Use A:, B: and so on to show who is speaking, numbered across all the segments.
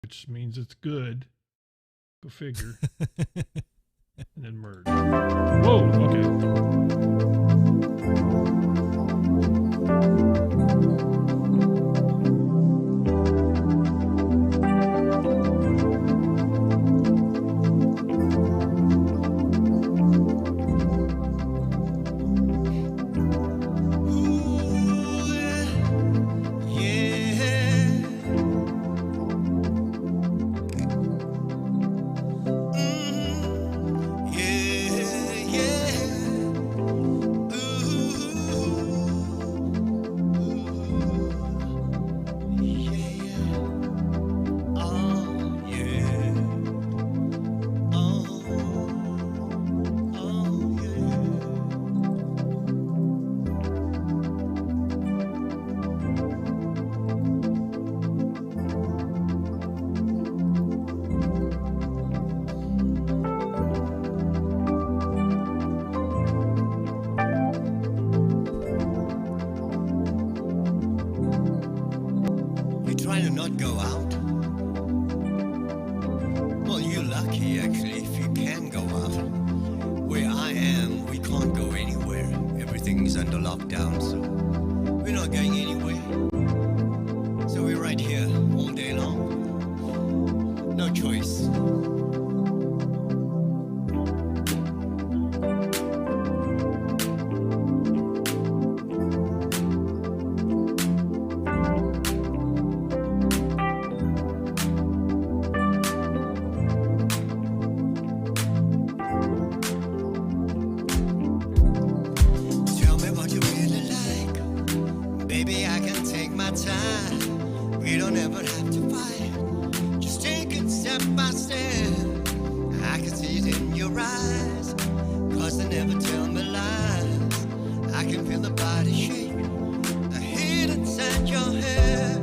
A: which means it's good. Go figure. And then merge. Whoa, okay.
B: Trying to not go out? Well, you're lucky actually if you can go out. Where I am, we can't go anywhere. Everything's under lockdown, so we're not going anywhere. So we're right here all day long. No choice. Baby, I can take my time. We don't ever have to fight. Just take it step by step. I can see it in your eyes, 'cause they never tell me lies. I can feel the body shake, the heat inside your head.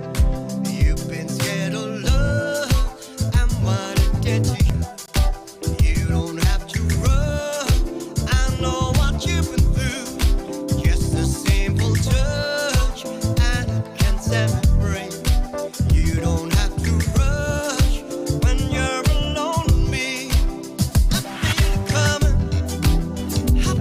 B: You've been scared of love and what it did to you. You don't have to run. I know what you've been through. Just a simple touch and it can set me free. You don't have to rush when you're alone with me. I feel it coming. I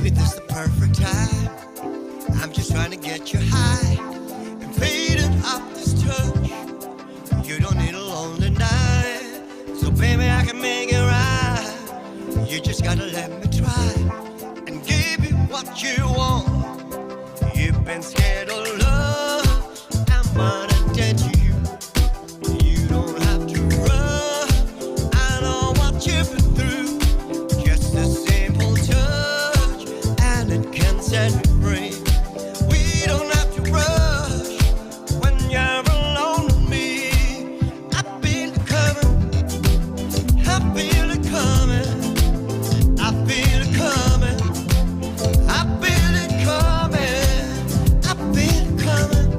B: Baby, this is the perfect time. I'm just trying to get you high and faded off this touch. You don't need a lonely night, so baby, I can make it right. You just gotta let me try and give you what you want. You've been scared of love, I'm undead to you. You don't have to run, I know what you've been through. Just a simple touch and it can set you free. We don't have to rush when you're alone with me. I feel it coming, I feel it coming, I feel it coming, I feel it coming, I feel it coming,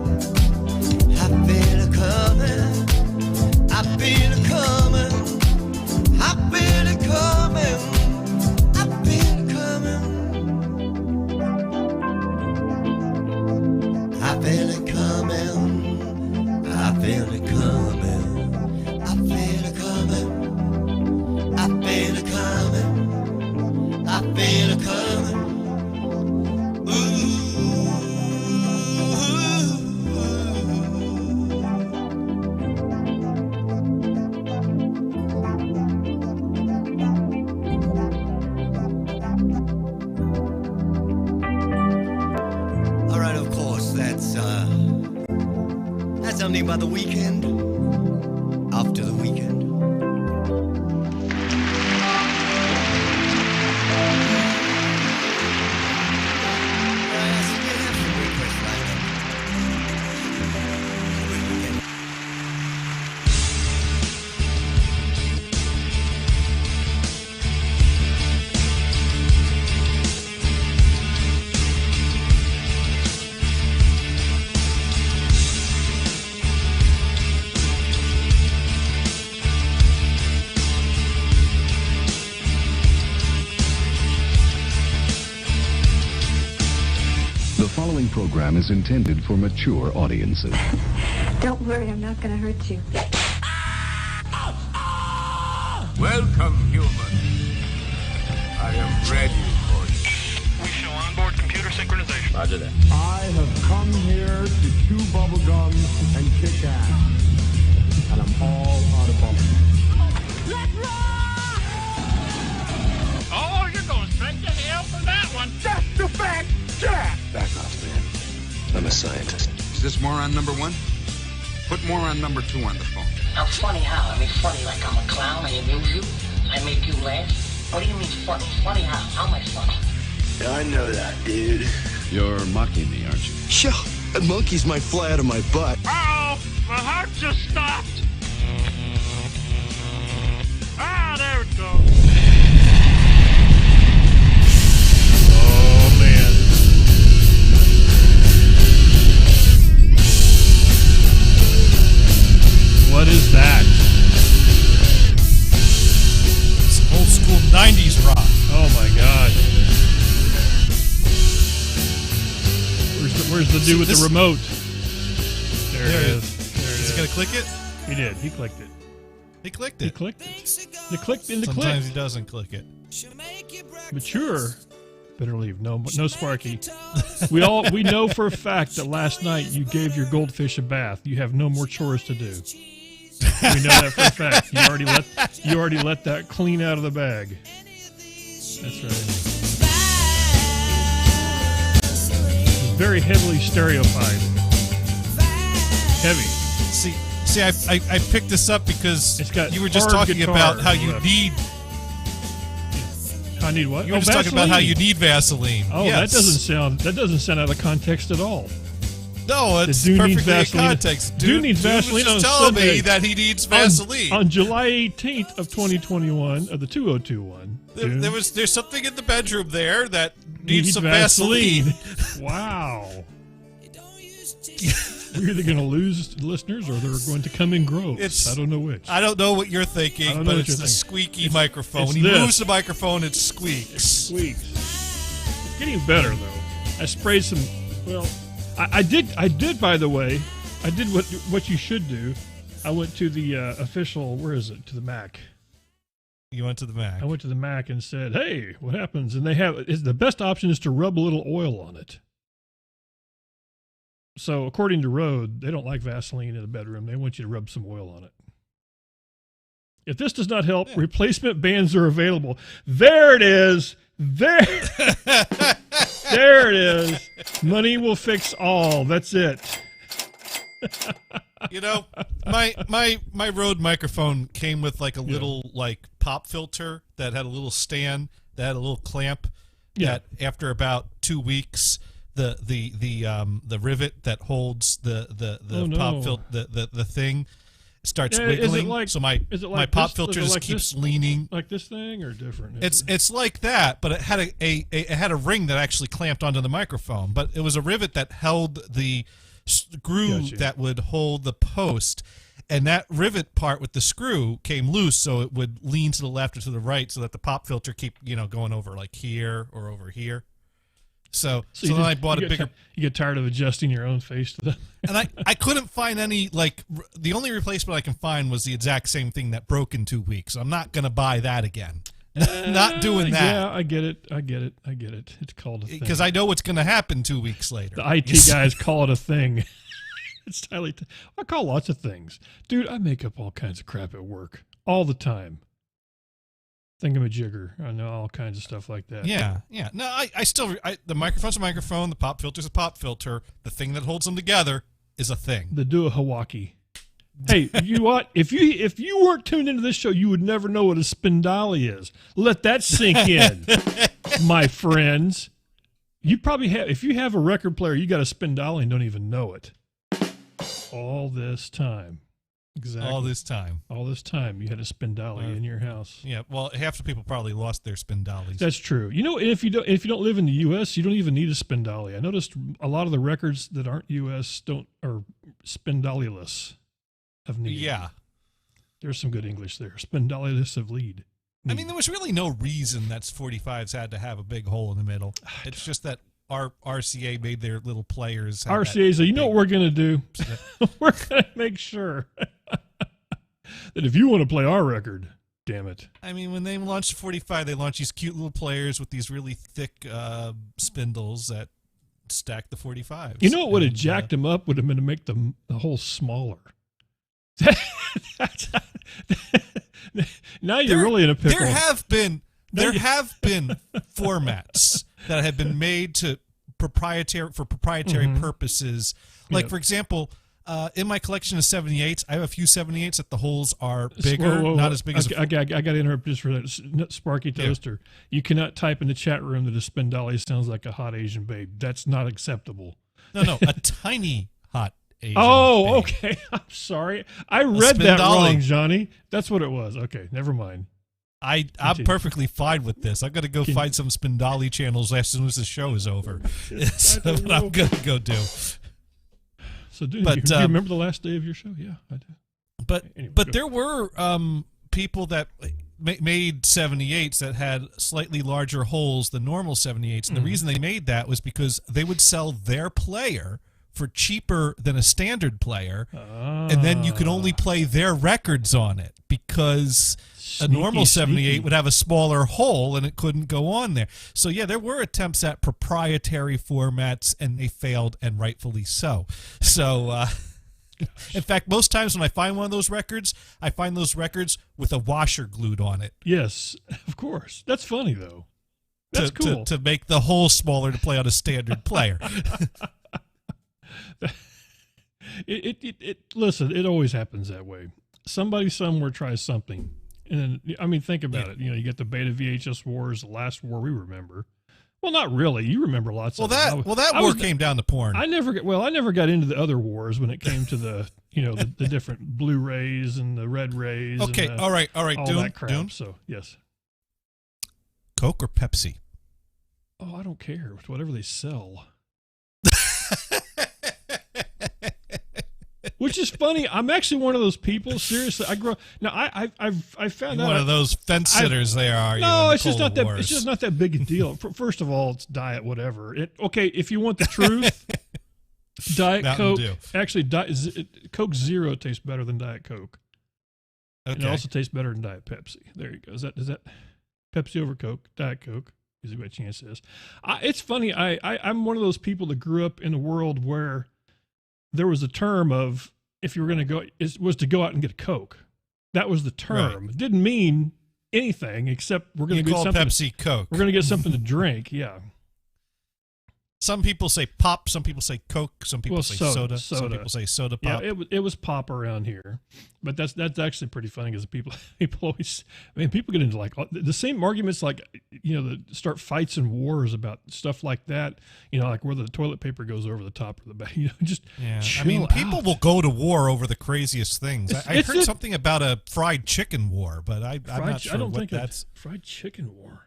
B: I feel it coming, I feel it coming, I feel it coming, I feel it coming, I feel it coming, I feel it coming, I feel it coming, I feel it coming, I feel it coming. All right, of course, that's something about the weekend. After the weekend.
C: The following program is intended for mature audiences.
D: Don't worry, I'm not going to hurt you.
E: Welcome, human. I am ready for you.
F: We show onboard computer synchronization.
E: Roger that.
G: I have come here to chew bubblegum and kick ass. And I'm all out of bubblegum.
F: Oh, you're going straight to hell for that one.
G: That's the fact, Jack!
C: Back off, man. I'm a scientist.
E: Is this moron number one? Put moron number two on the phone.
H: I'm funny how? I mean funny like I'm a clown, I amuse you, I make you laugh. What do you mean funny? Funny how? How am I funny?
B: I know that, dude.
C: You're mocking me, aren't you?
B: Sure, monkeys might fly out of my butt.
F: Uh-oh, my heart just stopped. Ah, there it goes.
A: Oh, man. What is that?
I: It's old school 90s rock.
A: Oh, my God. Where's the dude with the remote? There it is. There it
I: Is
A: is.
I: he going to click it?
A: He did. He clicked it.
I: He clicked
A: He
I: it.
A: clicked it. He clicked in the
I: Sometimes
A: click.
I: he doesn't click it.
A: Mature. Better leave. No Sparky. We know for a fact that last night you gave your goldfish a bath. You have no more chores to do. We know that for a fact. You already let that clean out of the bag. That's right. Very heavily stereotyped. Heavy.
I: See, I picked this up because
A: It's got
I: you were just
A: hard
I: talking
A: guitar
I: about how you
A: riff.
I: need.
A: I need what?
I: You were just talking about how you need Vaseline.
A: Oh,
I: Yes.
A: that doesn't sound out of context at all.
I: No, it's
A: Dune needs
I: perfectly in
A: Vaseline.
I: context.
A: Dune needs
I: was
A: Vaseline
I: just
A: on
I: telling
A: Sunday.
I: me that he needs Vaseline.
A: On July 18th of 2021, of the 2021. Dune
I: There's something in the bedroom there that needs some Vaseline.
A: Wow. We're either going to lose listeners or they're going to come in groves. I don't know which.
I: I don't know what you're
A: I
I: thinking,
A: don't know
I: but
A: what
I: it's
A: you're
I: the
A: thinking.
I: squeaky microphone.
A: it's
I: When he
A: this.
I: moves the microphone, it squeaks.
A: Squeaks. It's getting better though. I sprayed some. Well, I did. By the way, I did what you should do. I went to the official. Where is it? To the Mac.
I: You went to the Mac.
A: I went to the Mac and said, "Hey, what happens?" And they have the best option is to rub a little oil on it. So according to Rode, they don't like Vaseline in the bedroom. They want you to rub some oil on it. If this does not help, replacement bands are available. There it is. There it is. Money will fix all. That's it.
I: You know, my Rode microphone came with like a little like pop filter that had a little stand that had a little clamp.
A: Yeah.
I: That after about 2 weeks, the rivet that holds the pop filter the thing starts wiggling. So my pop filter just keeps leaning.
A: Like this thing or different?
I: It's like that, but it had a ring that actually clamped onto the microphone. But it was a rivet that held the screw that would hold the post, and that rivet part with the screw came loose, so it would lean to the left or to the right, so that the pop filter keep going over like here or over here. So then I bought a bigger.
A: You get tired of adjusting your own face to that.
I: And I couldn't find any, like, the only replacement I can find was the exact same thing that broke in 2 weeks. So I'm not going to buy that again. Not doing that.
A: Yeah, I get it. It's called a thing.
I: Because I know what's going to happen 2 weeks later.
A: The IT guys call it a thing. It's highly. I call lots of things. Dude, I make up all kinds of crap at work all the time. Thingamajigger. I know all kinds of stuff like that.
I: Yeah. No, I still, the microphone's a microphone, the pop filter's a pop filter. The thing that holds them together is a thing.
A: The Duahawaki. Hey, you what? If you weren't tuned into this show, you would never know what a spindali is. Let that sink in, my friends. You probably have, if you have a record player, you got a spindali and don't even know it. All this time. Exactly.
I: All this time, you had a spindali in your house.
A: Yeah,
I: well, half the people probably lost their spindalis.
A: That's true. You know, if you don't live in the U.S., you don't even need a spindali. I noticed a lot of the records that aren't U.S. are spindaliless of need.
I: Yeah,
A: there's some good English there. Spindaliless of lead.
I: I mean, there was really no reason that 45s had to have a big hole in the middle. It's just that our RCA made their little players.
A: RCA, so you know what we're going to do? We're going to make sure that if you want to play our record, damn it.
I: I mean, when they launched 45, they launched these cute little players with these really thick spindles that stack the 45s.
A: You know what would have jacked them up would have been to make the hole smaller. Now you're really in a pickle.
I: There have been formats that have been made to proprietary purposes. Like, for example, in my collection of 78s, I have a few 78s that the holes are bigger, not as big as.
A: I got to interrupt just for that. Sparky Toaster. Yeah. You cannot type in the chat room that a spindali sounds like a hot Asian babe. That's not acceptable.
I: No, a tiny hot Asian
A: babe.
I: babe.
A: Okay. I'm sorry. I read that wrong, Johnny. That's what it was. Okay, never mind.
I: I'm perfectly fine with this. I'm going to go find some Spindali channels as soon as the show is over. That's what I'm going to go do.
A: So, do you remember the last day of your show? Yeah, I do.
I: But there were people that made 78s that had slightly larger holes than normal 78s. And the reason they made that was because they would sell their player for cheaper than a standard player. And then you could only play their records on it because a normal 78 would have a smaller hole and it couldn't go on there. So, yeah, there were attempts at proprietary formats, and they failed, and rightfully so. So, in fact, most times when I find one of those records, I find those records with a washer glued on it.
A: Yes, of course. That's funny, though. That's cool.
I: To make the hole smaller to play on a standard player.
A: Listen, it always happens that way. Somebody somewhere tries something. And I mean, think about it. You know, you get the Beta VHS wars, the last war we remember. Well, not really. You remember lots of them.
I: That war came down to porn.
A: I never got into the other wars when it came to the, the different blue rays and the red rays.
I: Okay,
A: and
I: all right.
A: all
I: Dune,
A: that crap.
I: Dune?
A: So, yes.
I: Coke or Pepsi?
A: Oh, I don't care. Whatever they sell. Which is funny. I'm actually one of those people. Seriously, I grow. Now, I found out
I: one of those fence sitters. There are.
A: No, it's just not that. It's just not that big a deal. First of all, it's diet, whatever. Okay, if you want the truth, Diet Coke. Actually, Coke Zero tastes better than Diet Coke. And
I: Okay.
A: it also tastes better than Diet Pepsi. There you go. Is that Pepsi over Coke? Diet Coke is what chance is. It's funny. I'm one of those people that grew up in a world where there was a term of, if you were going to go, was to go out and get a Coke. That was the term. It didn't mean anything except we're going to get something.
I: Pepsi Coke.
A: We're going to get something to drink. Yeah.
I: Some people say pop, some people say Coke, some people say soda, some
A: soda.
I: people say soda pop.
A: Yeah, it was pop around here, but that's actually pretty funny because people always, people get into like the same arguments, like, start fights and wars about stuff like that, like whether the toilet paper goes over the top or the back, just chill
I: people
A: out.
I: will go to war over the craziest things. I heard something about a fried chicken war, but I'm not sure
A: I don't
I: what
A: think
I: that's.
A: Fried chicken war.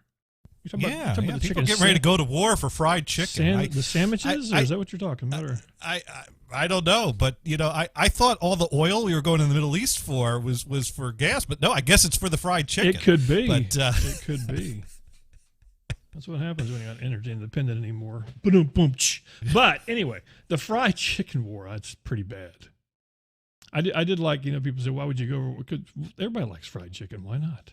I: Yeah, people getting ready to go to war for fried chicken.
A: The sandwiches, or is that what you're talking about?
I: I don't know, but I thought all the oil we were going in the Middle East for was for gas, but no, I guess it's for the fried chicken.
A: It could be.
I: But,
A: it could be. That's what happens when you're not energy independent anymore. But anyway, the fried chicken war, that's pretty bad. I did like, people say, why would you go over? Because everybody likes fried chicken. Why not?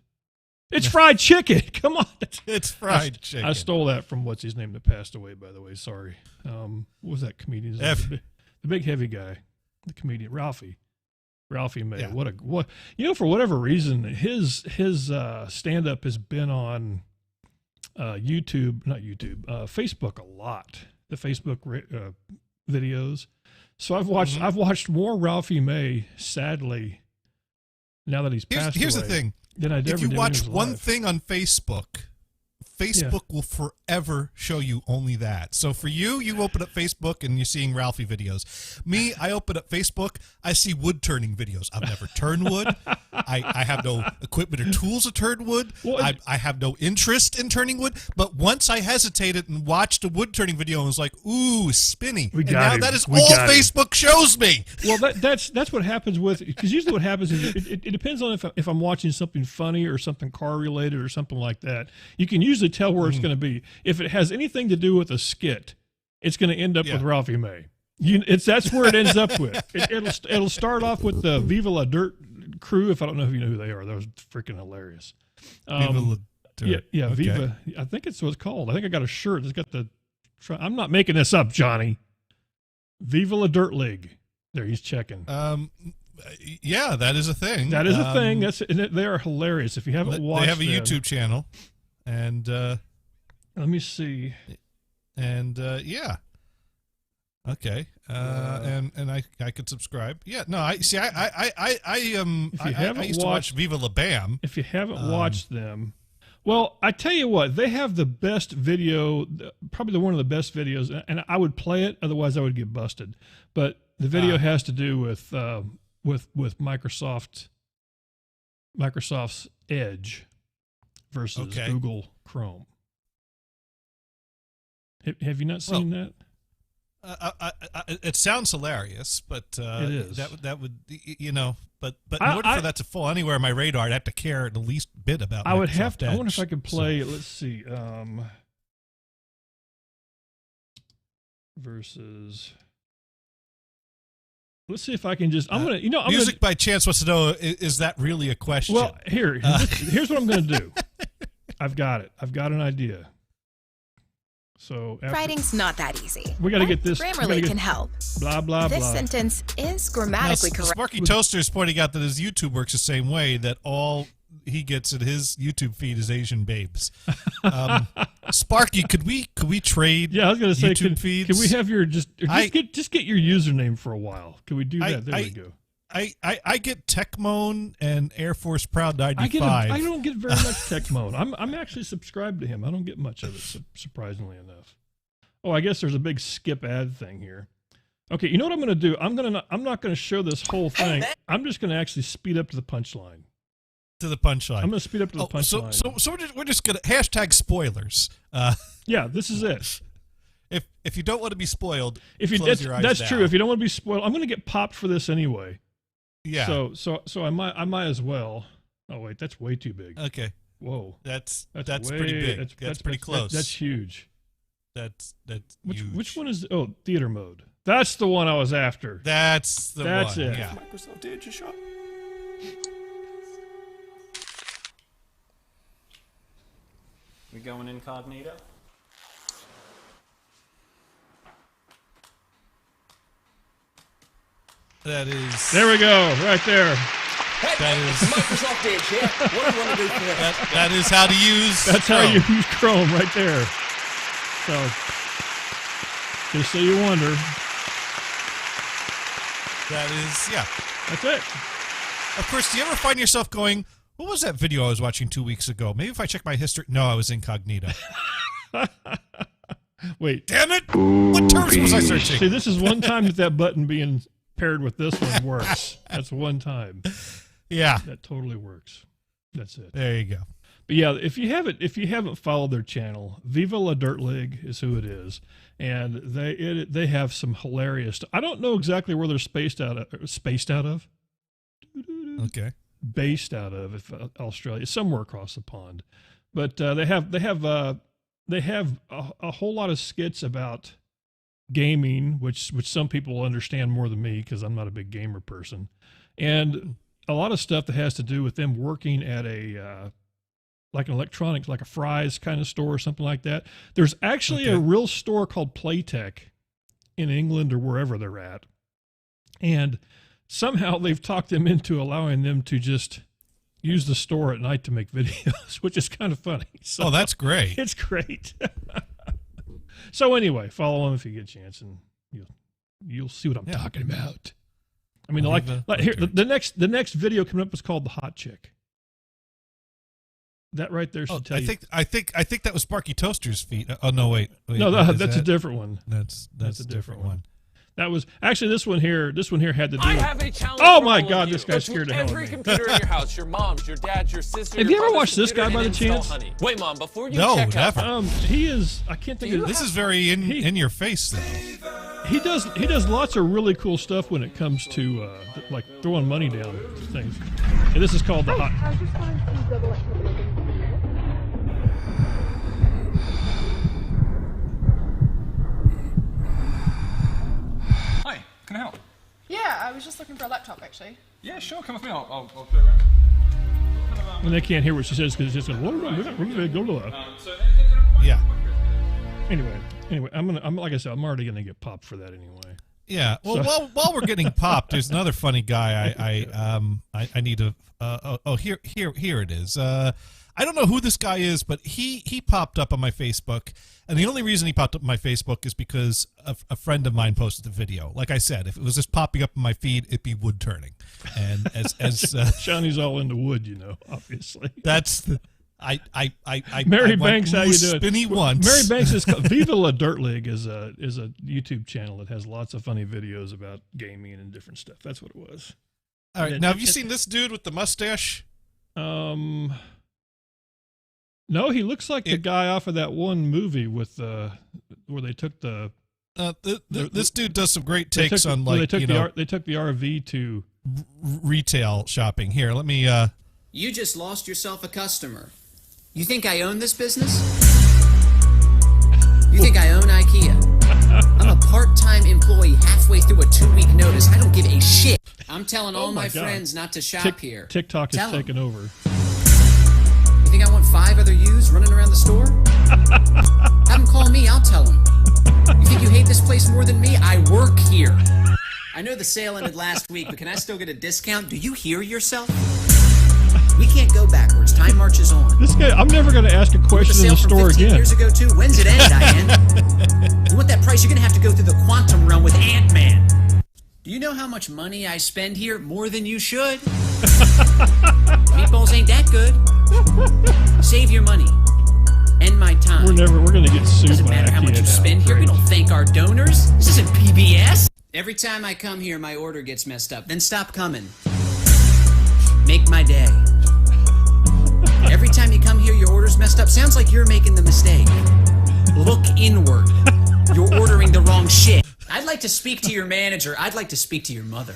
A: It's fried chicken. Come on.
I: It's fried chicken.
A: I stole that from what's his name that passed away, by the way. Sorry. What was that comedian's name? The big heavy guy, the comedian, Ralphie May.
I: Yeah.
A: What for whatever reason, his stand-up has been on Facebook a lot. The Facebook videos. So I've watched more Ralphie May, sadly, now that he's passed away.
I: Here's the thing. If you watch one thing on Facebook will forever show you only that. So for you open up Facebook and you're seeing Ralphie videos. Me, I open up Facebook, I see wood turning videos. I've never turned wood. I have no equipment or tools to turn wood. I have no interest in turning wood. But once I hesitated and watched a wood turning video and was like, ooh, spinny. That is all Facebook shows me.
A: Well, that's what happens with, because usually what happens is it depends on if I'm watching something funny or something car related or something like that. You can usually tell where it's going to be. If it has anything to do with a skit, it's going to end up with Ralphie May. That's where it ends up with. It'll start off with the Viva La Dirt crew. If I don't know if you know who they are, that was freaking hilarious.
I: Viva La Dirt.
A: Yeah, okay. Viva. I think it's what it's called. I think I got a shirt that's got the. I'm not making this up, Johnny. Viva La Dirt League. There, he's checking.
I: Yeah, that is a thing.
A: That is a thing. They are hilarious. If you haven't watched,
I: they have a YouTube channel, and
A: let me see.
I: And yeah. Okay. And I could subscribe. Yeah. No. I used to watch Viva La Bam.
A: If you haven't watched them, well, I tell you what, they have the best video, probably one of the best videos, and I would play it, otherwise I would get busted. But the video has to do with Microsoft's Edge versus Google Chrome. Have you not seen that?
I: It sounds hilarious, but
A: it is.
I: That would but in order for that to fall anywhere on my radar, I'd have to care the least bit about.
A: I would have to.
I: Edge.
A: I wonder if I could play. So. Let's see. Versus. Let's see if I can just. I'm gonna.
I: Music by chance wants to know: is that really a question?
A: Well, here's what I'm gonna do. I've got it. I've got an idea. So
J: writing's not that easy.
A: We got to get this.
J: Grammarly can help.
A: Blah blah blah.
J: This sentence is grammatically correct.
I: Sparky Toaster is pointing out that his YouTube works the same way. That all he gets in his YouTube feed is Asian babes. Sparky, could we trade?
A: Yeah, I was going to say,
I: YouTube feeds?
A: Can we have your just get your username for a while? Can we do that? There we go.
I: I get Techmoan and Air Force Proud 95.
A: I don't get very much Techmoan. I'm actually subscribed to him. I don't get much of it, surprisingly enough. Oh, I guess there's a big skip ad thing here. Okay, you know what I'm going to do? I'm not going to show this whole thing. I'm just going to actually speed up to the punchline.
I: To the punchline.
A: I'm going to speed up to the punchline.
I: So we're just going to hashtag spoilers.
A: Yeah, this is it.
I: If you don't want to be spoiled,
A: close
I: your eyes
A: that's
I: down.
A: true. If you don't want to be spoiled, I'm going to get popped for this anyway.
I: Yeah.
A: So I might as well. Oh wait, that's way too big.
I: Okay.
A: Whoa.
I: That's pretty big. That's pretty close.
A: That's huge.
I: That's
A: huge.
I: Huge.
A: Which one is? Oh, theater mode. That's the one I was after.
I: That's the one.
A: That's it.
I: Yeah.
K: Microsoft Edge shop. We going incognito?
I: That is.
A: There we go, right there.
I: That is
L: Microsoft Edge here. What do you want to do for it?
I: that is how to use.
A: That's
I: Chrome.
A: how you use Chrome right there. So, just so you wonder.
I: That is, yeah.
A: That's it.
I: Of course, do you ever find yourself going, what was that video I was watching 2 weeks ago? Maybe if I check my history. No, I was incognito.
A: Wait.
I: Damn it! What terms was I searching?
A: See, this is one time that button being paired with this one works. That's one time.
I: Yeah.
A: That totally works. That's it.
I: There you go.
A: But yeah, if you haven't followed their channel, Viva La Dirt League is who it is, and they have some hilarious. I don't know exactly where they're based out of. Australia, somewhere across the pond, but they have a whole lot of skits about gaming, which some people will understand more than me because I'm not a big gamer person, and a lot of stuff that has to do with them working at a like an electronics, like a Fry's kind of store or something like that. There's actually a real store called Playtech in England or wherever they're at, and somehow they've talked them into allowing them to just use the store at night to make videos, which is kind of funny. So,
I: that's great.
A: It's great. So anyway, follow them if you get a chance, and you'll see what I'm talking about. I mean, like here, the next video coming up is called The Hot Chick. That right there should tell you.
I: I think that was Sparky Toaster's feet. Oh no, wait.
A: No, that's a different one.
I: That's a different one.
A: That was actually this one here. This one here had to do.
M: I have a challenge.
A: Oh
M: for
A: my
M: all
A: God!
M: of you.
A: This guy scared the hell out of me.
M: Every computer in your house, your mom's, your dad's, your sister.
A: Have you ever watched this guy by the chance?
M: Honey. Wait, Mom, before you
I: No,
M: check
I: never.
M: out.
A: He is. I can't think of.
I: This is very in your face though.
A: He does lots of really cool stuff when it comes to like throwing money down things. And this is called the hot.
N: Hi, can I help?
O: Yeah, I was just looking for a laptop actually.
N: Yeah, sure, come with me. I'll play around.
A: And they can't hear what she says because it's just
I: yeah.
A: Anyway, I'm like I said, I'm already gonna get popped for that anyway.
I: Yeah. Well,
A: So-
I: while we're getting popped, there's another funny guy. I need to. Here it is. I don't know who this guy is, but he popped up on my Facebook, and the only reason he popped up on my Facebook is because a friend of mine posted the video. Like I said, if it was just popping up in my feed, it'd be wood turning. And as
A: Johnny's all into wood, obviously.
I: That's the.
A: Mary Banks, how you doing?
I: Spinny once.
A: Mary Banks is Viva La Dirt League is a YouTube channel that has lots of funny videos about gaming and different stuff. That's what it was.
I: All right, now have you seen this dude with the mustache?
A: No, he looks like the guy off of that one movie with where they took the.
I: This dude does some great takes on
A: they took the RV to
I: retail shopping. Here, let me.
P: You just lost yourself a customer. You think I own this business? You think I own IKEA? I'm a part-time employee halfway through a 2-week notice. I don't give a shit. I'm telling all my friends not to shop here.
A: TikTok is taking over.
P: You think I want 5 other yous running around the store? Have them call me, I'll tell them. You think you hate this place more than me? I work here. I know the sale ended last week, but can I still get a discount? Do you hear yourself? We can't go backwards. Time marches on.
A: This guy, I'm never going to ask a question in the store again.
P: Years ago too. When's it end, Diane? You want that price? You're going to have to go through the quantum realm with Ant-Man. Do you know how much money I spend here? More than you should. Meatballs ain't that good. Save your money. End my time.
A: We're going to get sued.
P: Doesn't matter how much you spend here. We don't thank our donors. This isn't PBS. Every time I come here, my order gets messed up. Then stop coming. Make my day. Every time you come here, your order's messed up. Sounds like you're making the mistake. Look inward. You're ordering the wrong shit. I'd like to speak to your manager. I'd like to speak to your mother.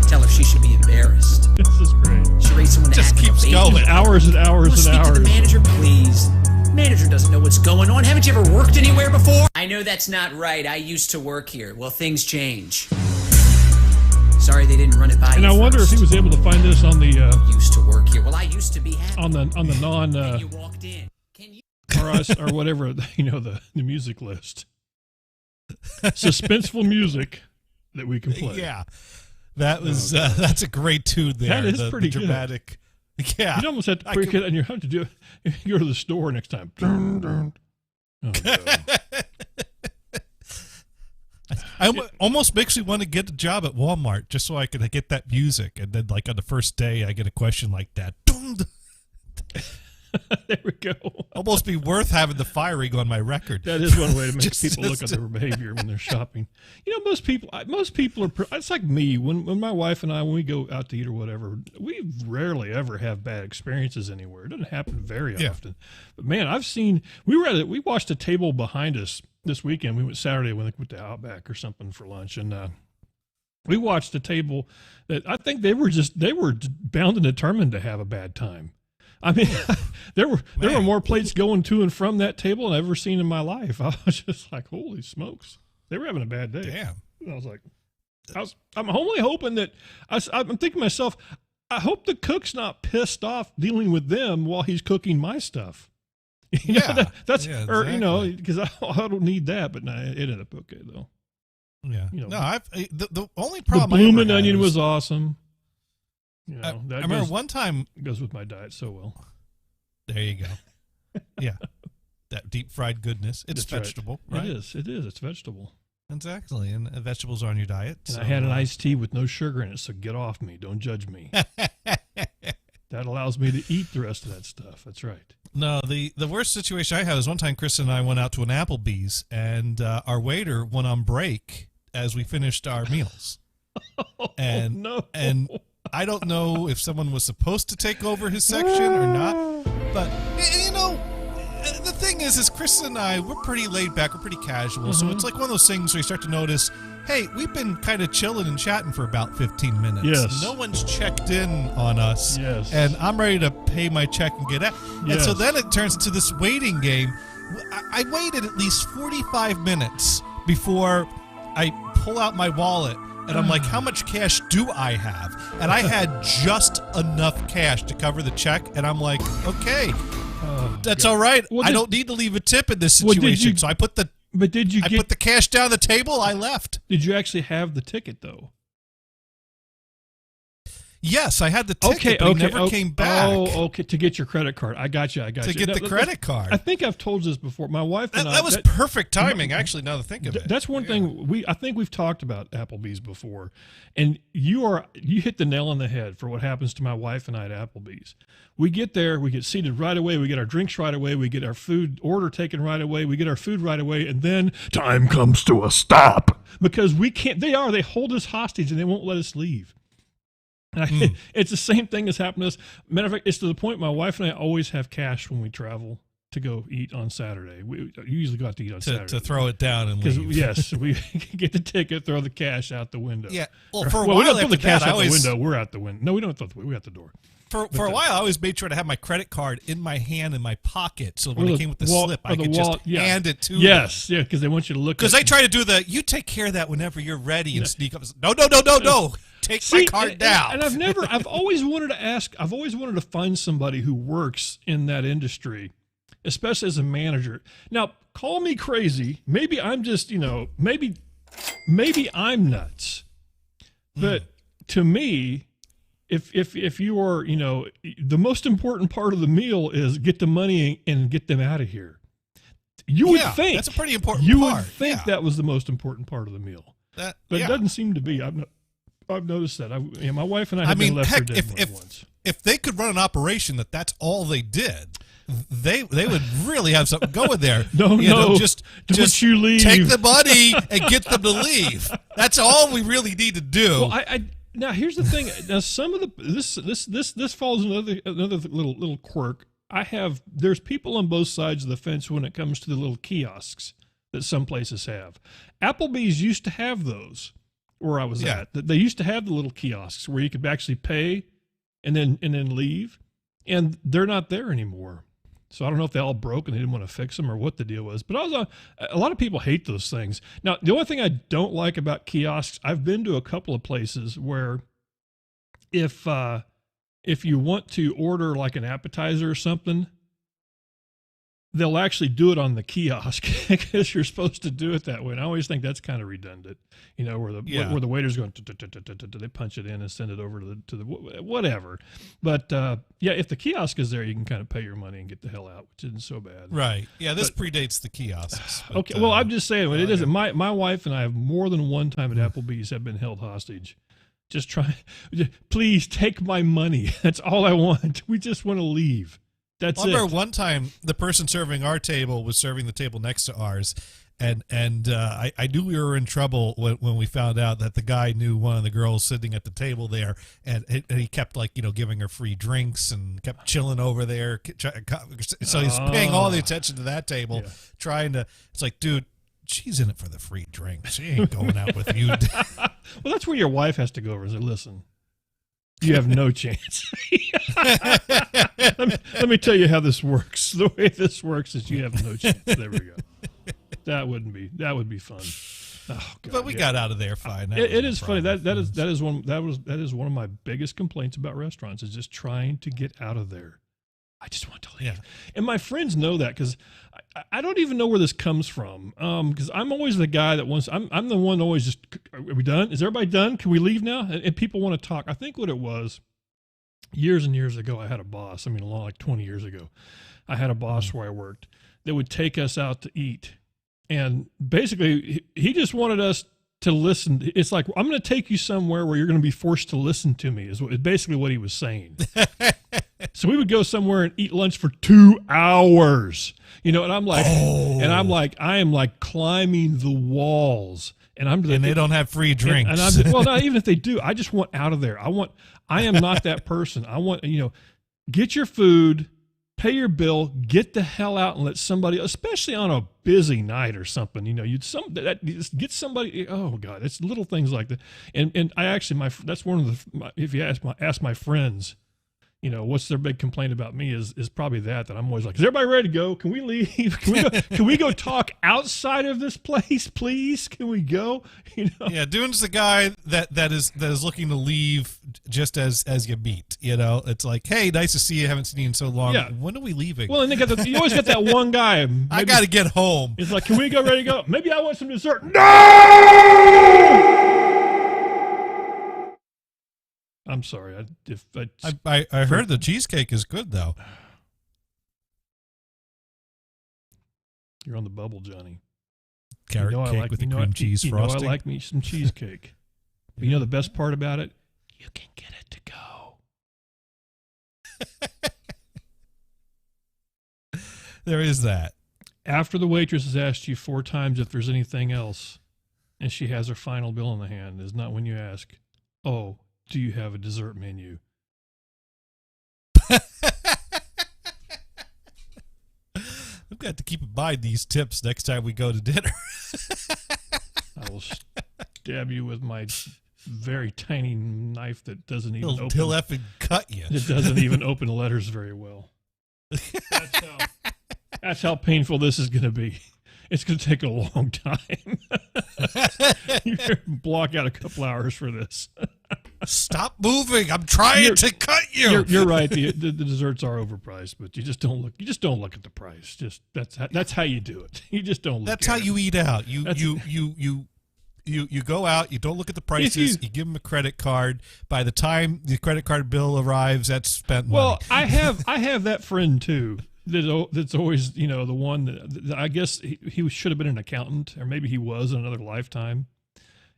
P: Tell her she should be embarrassed.
A: This is great.
P: She raised someone to
I: Just
P: act like a
I: keeps
P: baby.
I: going.
A: Hours and hours and
P: Speak
A: hours.
P: to the manager, please. Manager doesn't know what's going on. Haven't you ever worked anywhere before? I know that's not right. I used to work here. Well, things change. Sorry they didn't run it by you.
A: And I wonder if he was able to find this on the
P: used to work here. Well, I used to be happy.
A: on the non
P: You walked in.
A: or whatever, the music list. Suspenseful music that we can play.
I: Yeah. That was that's a great tune there.
A: That is pretty
I: the dramatic. Good. Yeah.
A: You'd almost have to break it, and you have to do it. You go to the store next time. Dun, dun. Oh,
I: I almost makes me want to get a job at Walmart just so I can get that music, and then like on the first day I get a question like that.
A: There we go.
I: Almost be worth having the firing on my record.
A: That is one way to make people look at their behavior when they're shopping. Most people are. It's like me when my wife and I, when we go out to eat or whatever, we rarely ever have bad experiences anywhere. It doesn't happen very often. But man, we watched a table behind us this weekend. We went Saturday when we went to Outback or something for lunch, and we watched a table that I think they were bound and determined to have a bad time. I mean, there were more plates going to and from that table than I've ever seen in my life. I was just like, holy smokes. They were having a bad day.
I: Damn.
A: And I was like, I'm only hoping that, I'm thinking to myself, I hope the cook's not pissed off dealing with them while he's cooking my stuff. Because I don't need that, but no, it ended up okay though.
I: Yeah. The only problem
A: the blooming onion was awesome.
I: I remember one time
A: it goes with my diet so well.
I: There you go. Yeah, that deep fried goodness. It's vegetable, right?
A: It is. It's vegetable.
I: Exactly, and vegetables are on your diet.
A: And I had an iced tea with no sugar in it, so get off me. Don't judge me. That allows me to eat the rest of that stuff. That's right.
I: No, the worst situation I had was one time Chris and I went out to an Applebee's, and our waiter went on break as we finished our meals. And I don't know if someone was supposed to take over his section or not, but the thing is Chris and I, we're pretty laid back, we're pretty casual, so it's like one of those things where you start to notice, hey, we've been kind of chilling and chatting for about 15 minutes.
A: Yes.
I: No one's checked in on us.
A: Yes.
I: And I'm ready to pay my check and get out.
A: Yes.
I: And so then it turns into this waiting game. I waited at least 45 minutes before I pull out my wallet. And I'm like, how much cash do I have? And I had just enough cash to cover the check. And I'm like, okay, that's all right. I don't need to leave a tip in this situation. So I put the put the cash down the table. I left.
A: Did you actually have the ticket though?
I: Yes, I had the ticket, but he never came back.
A: Oh, okay, to get your credit card. I got you.
I: To get the credit card.
A: I think I've told this before. My wife and
I: that was perfect timing, actually, now to think of it.
A: That's one thing I think we've talked about Applebee's before, and you hit the nail on the head for what happens to my wife and I at Applebee's. We get there, we get seated right away, we get our drinks right away, we get our food order taken right away, we get our food right away, and then time comes to a stop because we can't. They hold us hostage and they won't let us leave. It's the same thing that's happened to us. Matter of fact, it's to the point my wife and I always have cash when we travel to go eat on Saturday. We usually go out to eat on Saturday.
I: To throw it down and leave.
A: Yes, we get the ticket, throw the cash out the window.
I: Yeah. Well, for a while,
A: we don't throw the cash
I: out
A: the window. We're out the window. No, we don't throw we're out the door.
I: For a while, I always made sure to have my credit card in my hand in my pocket, so when it came with the slip, I could just hand it to them.
A: Yes, yeah, because they want you to look.
I: Because they try to do you take care of that whenever you're ready and sneak up. No. Take my card down.
A: And I've always wanted to find somebody who works in that industry, especially as a manager. Now, call me crazy. Maybe I'm just, maybe I'm nuts. But to me, if you are, the most important part of the meal is get the money and get them out of here. You would think
I: that's a pretty important
A: part.
I: You
A: would think that was the most important part of the meal. But it doesn't seem to be. I've noticed that. My wife and I have been left for dead once.
I: If they could run an operation that's all they did, they would really have something going there.
A: Just you leave.
I: Take the money and get them to leave. That's all we really need to do.
A: Well, now here's the thing. Now some of this falls in another little quirk. There's people on both sides of the fence when it comes to the little kiosks that some places have. Applebee's used to have those. Where I was at, they used to have the little kiosks where you could actually pay and then leave, and they're not there anymore. So I don't know if they all broke and they didn't want to fix them or what the deal was. But a lot of people hate those things. Now, the only thing I don't like about kiosks, I've been to a couple of places where if you want to order like an appetizer or something, they'll actually do it on the kiosk because you're supposed to do it that way. And I always think that's kind of redundant, where the waiter's going, they punch it in and send it over to the whatever. But if the kiosk is there, you can kind of pay your money and get the hell out, which isn't so bad.
I: Right. Yeah, this predates the kiosks. But,
A: okay, well, I'm just saying, it isn't. My wife and I have more than one time at Applebee's have been held hostage. Please take my money. That's all I want. We just want to leave. That's
I: I remember one time the person serving our table was serving the table next to ours, and I knew we were in trouble when we found out that the guy knew one of the girls sitting at the table there, and he kept giving her free drinks and kept chilling over there. So he's paying all the attention to that table, trying to. It's like, dude, she's in it for the free drink. She ain't going out with you.
A: Well, that's where your wife has to go over and say, listen. You have no chance. let me tell you how this works. The way this works is you have no chance. There we go. That would be fun. Oh, God,
I: but we got out of there fine.
A: It is funny. That is one of my biggest complaints about restaurants is just trying to get out of there. I just want to leave. Yeah. And my friends know that because I don't even know where this comes from. Because I'm always the guy that wants, I'm the one always just, are we done? Is everybody done? Can we leave now? And people want to talk. I think what it was, years and years ago, I had a boss. Like 20 years ago, I had a boss where I worked that would take us out to eat. And basically, he just wanted us to listen. It's like, I'm going to take you somewhere where you're going to be forced to listen to me, is basically what he was saying. So we would go somewhere and eat lunch for 2 hours, and I'm like, I am like climbing the walls, and
I: they don't have free drinks.
A: And I'm well, not even if they do. I just want out of there. I am not that person. I want, get your food, pay your bill, get the hell out, and let somebody, especially on a busy night or something, get somebody. Oh God, it's little things like that. And I actually, that's one of the. If you ask my friends. What's their big complaint about me is probably that I'm always like, is everybody ready to go? Can we leave? Can we go talk outside of this place, please? Can we go?
I: Yeah, Dune's the guy that is looking to leave just as you meet. It's like, hey, nice to see you. Haven't seen you in so long. Yeah. When are we leaving?
A: Well, and you always got that one guy.
I: I got to get home.
A: It's like, can we go ready to go? Maybe I want some dessert. No! I'm sorry.
I: I heard the cheesecake is good though.
A: You're on the bubble, Johnny.
I: Carrot cake with the cream cheese frosting.
A: I like me some cheesecake. But the best part about it? You can get it to
I: go. There is that.
A: After the waitress has asked you 4 times if there's anything else, and she has her final bill in the hand, is not when you ask, oh, do you have a dessert menu?
I: I've got to keep in mind these tips next time we go to dinner.
A: I will stab you with my very tiny knife that doesn't even open.
I: He'll effing cut you.
A: It doesn't even open letters very well. That's how painful this is going to be. It's going to take a long time. You block out a couple hours for this.
I: Stop moving! I'm trying to cut you.
A: You're right. The desserts are overpriced, but you just don't look. You just don't look at the price. That's how you do it. You just don't look.
I: That's how you eat out. You go out. You don't look at the prices. You give them a credit card. By the time the credit card bill arrives, that's spent money.
A: Well, I have that friend too. That's always the one that I guess he should have been an accountant, or maybe he was in another lifetime.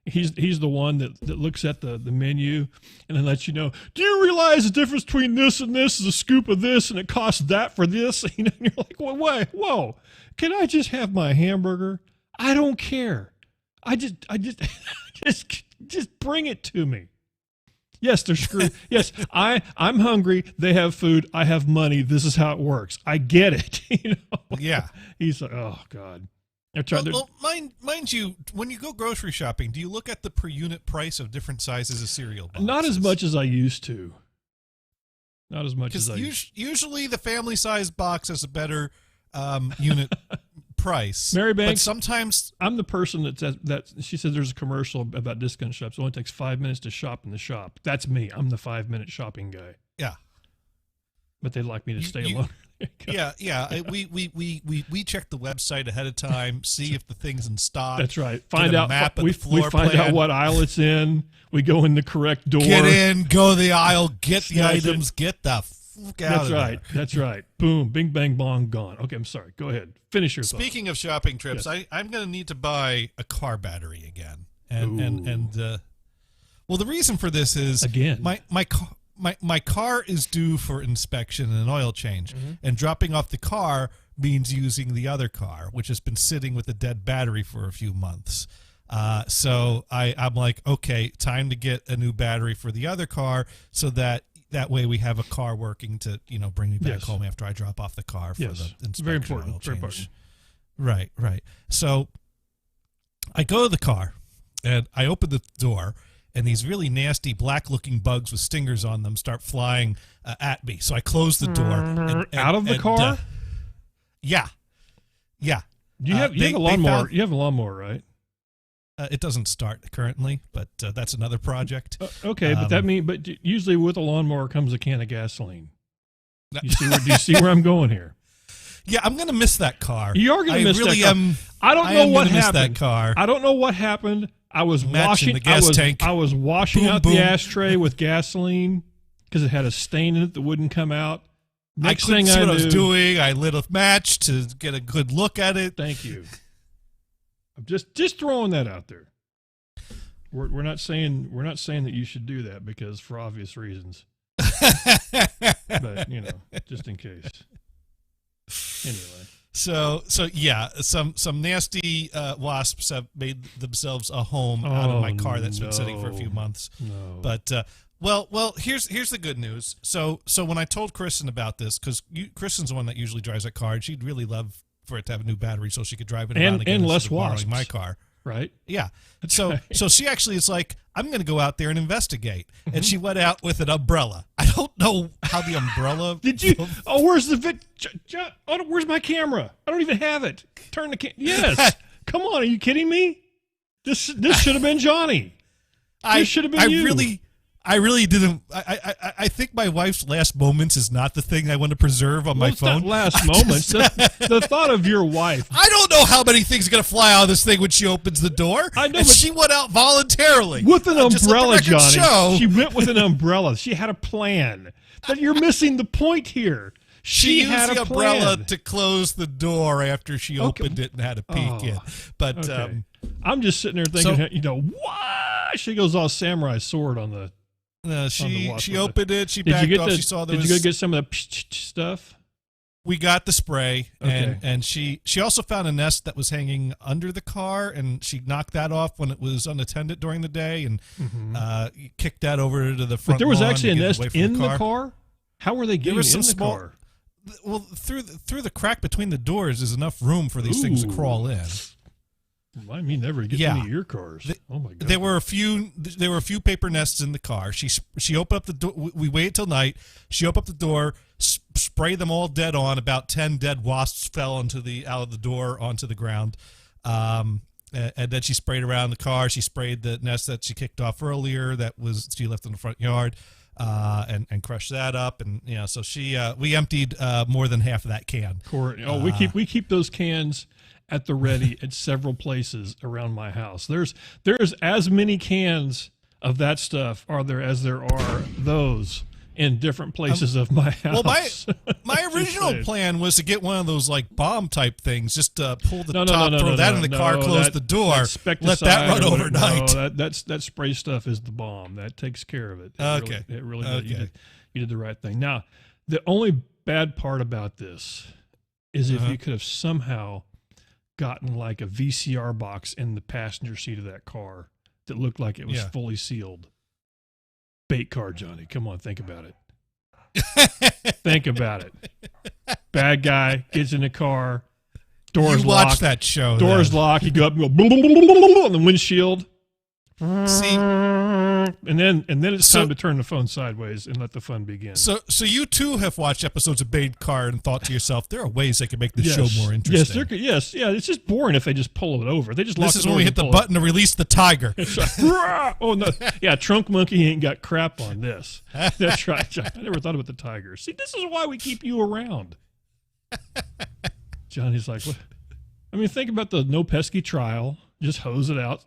A: He's the one that looks at the menu and then lets you know, do you realize the difference between this and this is a scoop of this and it costs that for this? And you're like, whoa, can I just have my hamburger? I don't care. I just bring it to me. Yes, they're screwed. Yes, I'm hungry. They have food. I have money. This is how it works. I get it.
I: Yeah.
A: He's like, oh God.
I: Well, mind you, when you go grocery shopping, do you look at the per unit price of different sizes of cereal boxes?
A: Not as much as I used to. Not as much as I used to.
I: Usually the family size box has a better unit price.
A: Mary Banks,
I: but sometimes
A: I'm the person that she said there's a commercial about discount shops. It only takes 5 minutes to shop in the shop. That's me. I'm the 5-minute shopping guy.
I: Yeah.
A: But they'd like me to stay alone.
I: Yeah. We check the website ahead of time, see if the thing's in stock.
A: That's right.
I: Get
A: Find
I: a
A: out.
I: map of
A: We
I: the floor
A: find
I: plan.
A: out what aisle it's in. We go in the correct door.
I: Get in, go to the aisle, get the
A: Snatch it.
I: items, get the fuck out
A: That's
I: of
A: right.
I: there.
A: That's right. Boom. Bing, bang, bong. Gone. Okay. I'm sorry. Go ahead. Finish your thought.
I: Speaking of shopping trips,
A: Yes.
I: I'm going to need to buy a car battery again. Well, the reason for this is
A: Again.
I: my car is due for inspection and an oil change, and dropping off the car means using the other car, which has been sitting with a dead battery for a few months. So I'm like, okay, time to get a new battery for the other car, so that way we have a car working to bring me back
A: Yes.
I: home after I drop off the car for
A: Yes.
I: the inspection.
A: Very
I: oil
A: important. Very
I: change.
A: important.
I: Right. So I go to the car and I open the door, and these really nasty black-looking bugs with stingers on them start flying at me. So I close the door.
A: Out of the car?
I: Yeah.
A: You have a lawnmower. You have a lawnmower, right?
I: It doesn't start currently, but that's another project.
A: Okay, but usually with a lawnmower comes a can of gasoline. Do you see where I'm going here?
I: Yeah, I'm going to miss that car.
A: You are going to miss
I: really
A: that car. I don't know what happened.
I: Miss that car.
A: I don't know what happened. I was
I: Matching
A: washing
I: the gas tank.
A: I was washing
I: Boom,
A: out
I: boom.
A: the ashtray with gasoline because it had a stain in it that wouldn't come out. Next thing
I: see
A: I
I: what
A: knew,
I: I was doing. I lit a match to get a good look at it.
A: Thank you. I'm just throwing that out there. We're not saying that you should do that because for obvious reasons. But just in case. Anyway.
I: So yeah, some nasty wasps have made themselves a home out of my car that's been sitting for a few months.
A: No.
I: But well, here's the good news. So when I told Kristen about this, because Kristen's the one that usually drives that car, and she'd really love for it to have a new battery so she could drive it around again
A: and less
I: instead of borrowing
A: wasps.
I: my car.
A: Right?
I: Yeah.
A: That's
I: So
A: right.
I: so she actually is like, I'm going to go out there and investigate. And she went out with an umbrella. I don't know how the umbrella.
A: Did you? Oh, where's the where's my camera? I don't even have it. Turn the Yes. Come on, are you kidding me? This should have been Johnny. This should have been you.
I: I really didn't. I think my wife's last moments is not the thing I want to preserve on my
A: It's not
I: phone.
A: last moments. The thought of your wife.
I: I don't know how many things are going to fly out of this thing when she opens the door.
A: I know,
I: and
A: but
I: she went out voluntarily
A: with an
I: Just let the
A: umbrella,
I: record
A: Johnny.
I: show.
A: She went with an umbrella. She had a plan. But you're missing the point here.
I: She
A: had
I: used
A: a
I: the umbrella
A: plan.
I: to close the door after she opened it and had a peek in. But
A: okay. I'm just sitting there thinking, what? She goes all samurai sword on the.
I: She opened it. She
A: Did
I: backed
A: you get
I: off.
A: the,
I: She saw there
A: Did
I: was.
A: you go get some of the stuff?
I: We got the spray,
A: Okay.
I: and she also found a nest that was hanging under the car, and she knocked that off when it was unattended during the day, and kicked that over to the front.
A: But there was
I: lawn
A: actually a
I: to get
A: nest
I: away from
A: in the car. How were they
I: There
A: getting
I: was
A: in
I: some
A: the
I: small.
A: car?
I: Well, through the crack between the doors is enough room for these things to crawl in.
A: Well, I mean, never get any of your cars. Oh my god!
I: There were a few paper nests in the car. She opened up the door. We waited till night. She opened up the door, sprayed them all dead on. About 10 dead wasps fell out of the door onto the ground. And then she sprayed around the car. She sprayed the nest that she kicked off earlier that she left in the front yard, and crushed that up. And so we emptied more than half of that can.
A: We keep those cans at the ready at several places around my house. There's as many cans of that stuff as there are those in different places of my house.
I: Well, my original plan was to get one of those like bomb type things, just pull the top, throw that in the car, close the door, let that run overnight.
A: No, that spray stuff is the bomb. That takes care of it. It really does. You did the right thing. Now, the only bad part about this is if you could have somehow gotten like a VCR box in the passenger seat of that car that looked like it was fully sealed. Bait car, Johnny. Come on, think about it. Think about it. Bad guy gets in the car. Doors
I: you
A: locked.
I: Watch that show.
A: Doors locked. You go up and go blah, blah, blah, blah, blah, blah, on the windshield.
I: See,
A: and then it's time to turn the phone sideways and let the fun begin.
I: So you too have watched episodes of Bait Car and thought to yourself, there are ways they can make this show more interesting.
A: It's just boring if they just pull it over. They just lock
I: this is
A: the
I: when we
A: doors
I: hit
A: and
I: the
A: pull
I: button to release the tiger.
A: Oh no! Yeah, Trunk Monkey ain't got crap on this. That's right. I never thought about the tiger. See, this is why we keep you around. Johnny's like, what? I mean, think about the no pesky trial. Just hose it out,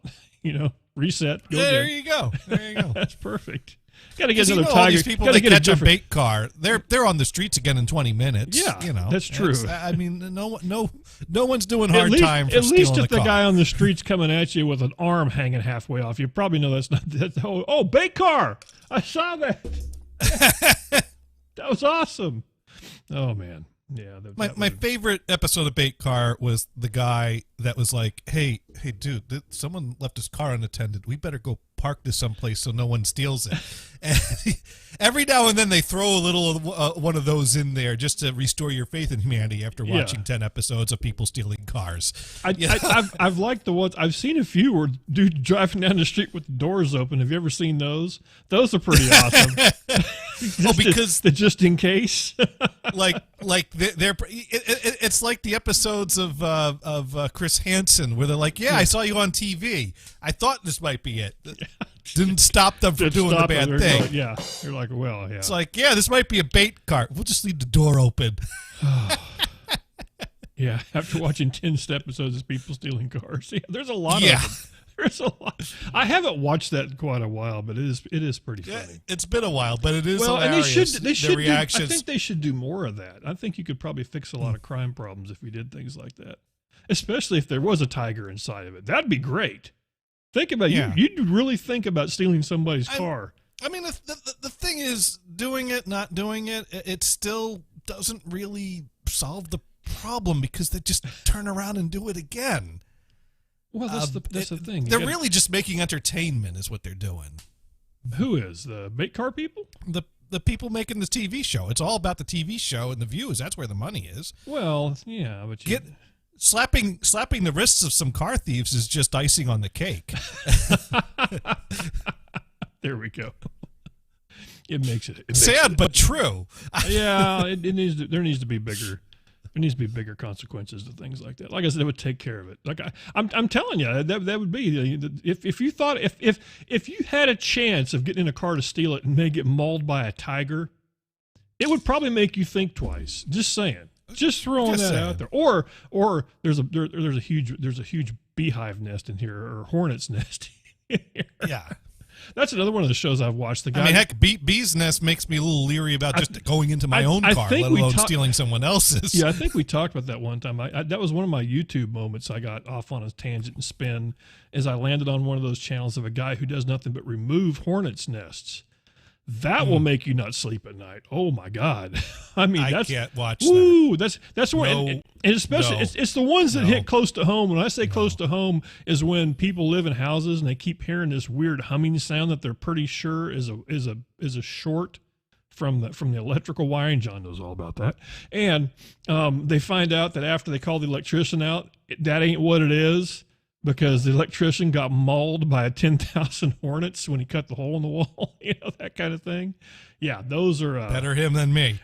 A: reset. Go
I: there
A: again.
I: you go. There you go.
A: That's perfect. Got to get another
I: all
A: tiger.
I: these people
A: Gotta
I: that
A: get a
I: catch a
A: different
I: bait car. They're on the streets again in 20 minutes.
A: Yeah, that's true.
I: I mean, no one's doing hard time for
A: at least
I: stealing
A: if
I: a
A: the
I: car.
A: guy on the street's coming at you with an arm hanging halfway off, you probably know that's not. Oh, bait car! I saw that. That was awesome. Oh man, yeah.
I: My favorite episode of Bait Car was the guy that was like, "Hey, dude, someone left his car unattended. We better go park this someplace so no one steals it." And every now and then they throw a little one of those in there just to restore your faith in humanity after watching 10 episodes of people stealing cars.
A: I've liked the ones I've seen a few where dude driving down the street with the doors open. Have you ever seen those? Those are pretty awesome.
I: Because
A: just in case,
I: it's like the episodes of Chris Hansen where they're like, "Yeah, I saw you on TV. I thought this might be it." Didn't stop them from doing the bad thing.
A: Yeah, you're like, well, yeah.
I: It's like, yeah, this might be a bait car. We'll just leave the door open.
A: Yeah, after watching 10 episodes of people stealing cars, there's a lot of them. There's a lot. I haven't watched that in quite a while, but it is pretty funny.
I: It's been a while, but it is
A: hilarious.
I: And
A: they should. I
I: reactions.
A: think they should do more of that. I think you could probably fix a lot of crime problems if we did things like that, especially if there was a tiger inside of it. That'd be great. Think about you'd really think about stealing somebody's car.
I: I mean, the thing is, doing it, not doing it, it still doesn't really solve the problem because they just turn around and do it again.
A: Well, that's the thing.
I: They're really just making entertainment is what they're doing.
A: Who is? The bait car people?
I: The people making the TV show. It's all about the TV show and the views. That's where the money is.
A: Well, yeah, but
I: slapping the wrists of some car thieves is just icing on the cake.
A: There we go. It makes it
I: sad, but true.
A: Yeah, it needs to, there needs to be bigger. There needs to be bigger consequences to things like that. Like I said, it would take care of it. Like I'm telling you, that would be if you thought if you had a chance of getting in a car to steal it and may get mauled by a tiger, it would probably make you think twice. Just saying. Just throwing that out there. Or there's a huge beehive nest in here, or hornet's nest.
I: Yeah.
A: That's another one of the shows I've watched. The guy,
I: I mean, heck, Bee's Nest makes me a little leery about just going into my own car, let alone stealing someone else's.
A: Yeah, I think we talked about that one time. That was one of my YouTube moments. I got off on a tangent and spin as I landed on one of those channels of a guy who does nothing but remove hornets' nests. That will make you not sleep at night. Oh my God! I mean,
I: I can't watch
A: that. That's
I: No,
A: and especially it's the ones that hit close to home. When I say close to home, is when people live in houses and they keep hearing this weird humming sound that they're pretty sure is a short from the electrical wiring. John knows all about that. And they find out that after they call the electrician out, that ain't what it is. Because the electrician got mauled by 10,000 hornets when he cut the hole in the wall, that kind of thing. Yeah, those are
I: better him than me.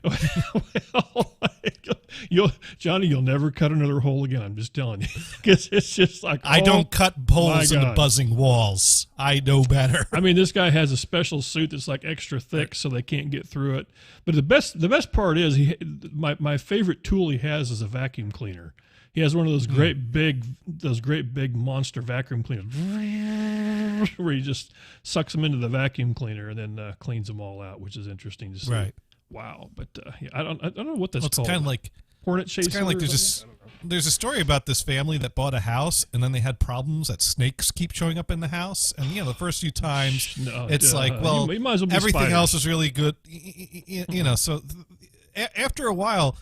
A: Johnny, you'll never cut another hole again. I'm just telling you, because it's just like
I: I don't cut holes in the buzzing walls. I know better.
A: I mean, this guy has a special suit that's like extra thick, so they can't get through it. But the best part is my favorite tool he has is a vacuum cleaner. He has one of those great big monster vacuum cleaners where he just sucks them into the vacuum cleaner and then cleans them all out, which is interesting to see.
I: Right.
A: Wow. But I don't know what that's called.
I: It's kind of like
A: hornet chaser.
I: It's kind of like there's a story about this family that bought a house and then they had problems that snakes keep showing up in the house. And the first few times it's like, well,
A: you might as well be
I: everything
A: spiders.
I: else is really good. So after a while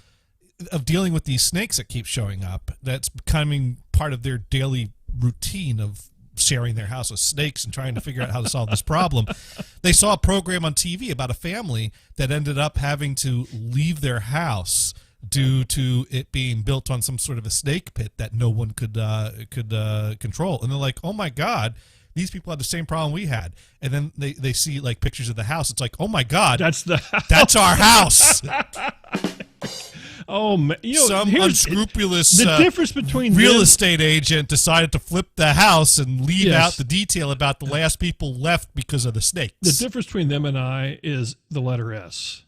I: of dealing with these snakes that keep showing up, that's becoming part of their daily routine of sharing their house with snakes and trying to figure out how to solve this problem. They saw a program on TV about a family that ended up having to leave their house due to it being built on some sort of a snake pit that no one could control. And they're like, oh my God, these people had the same problem we had. And then they see like pictures of the house. It's like, oh my God,
A: that's
I: our house.
A: Oh man!
I: Some unscrupulous
A: the difference between
I: real estate agent decided to flip the house and leave out the detail about the last people left because of the snakes.
A: The difference between them and I is the letter S.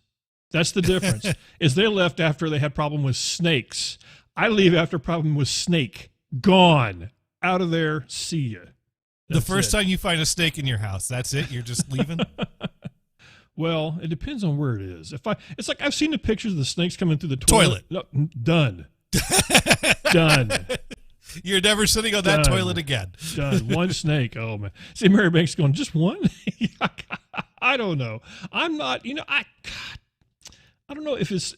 A: That's the difference. Is they left after they had problem with snakes. I leave after problem with snake. Gone. Out of there. See ya.
I: The first time you find a snake in your house, that's it? You're just leaving?
A: Well, it depends on where it is. It's like I've seen the pictures of the snakes coming through the toilet. No, done. Done.
I: You're never sitting on that toilet again.
A: Done. One snake. Oh, man. See, Mary Banks going, just one? I don't know. I'm not, I don't know if it's,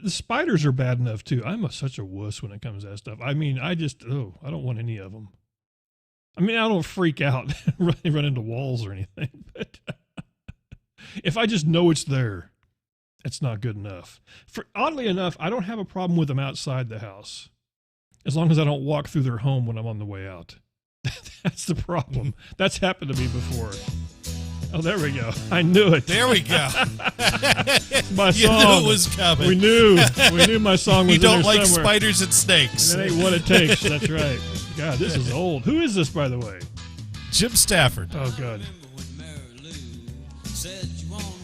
A: the spiders are bad enough too. I'm such a wuss when it comes to that stuff. I mean, I don't want any of them. I mean, I don't freak out and run into walls or anything, but if I just know it's there, it's not good enough. Oddly enough, I don't have a problem with them outside the house, as long as I don't walk through their home when I'm on the way out. That's the problem. That's happened to me before. Oh, there we go. I knew it.
I: There we go.
A: My song.
I: You knew it was coming.
A: We knew my song was
I: You don't
A: in there
I: like
A: somewhere.
I: spiders and snakes.
A: And that ain't what it takes. That's right. God, this is old. Who is this, by the way?
I: Jim Stafford.
A: Oh, God.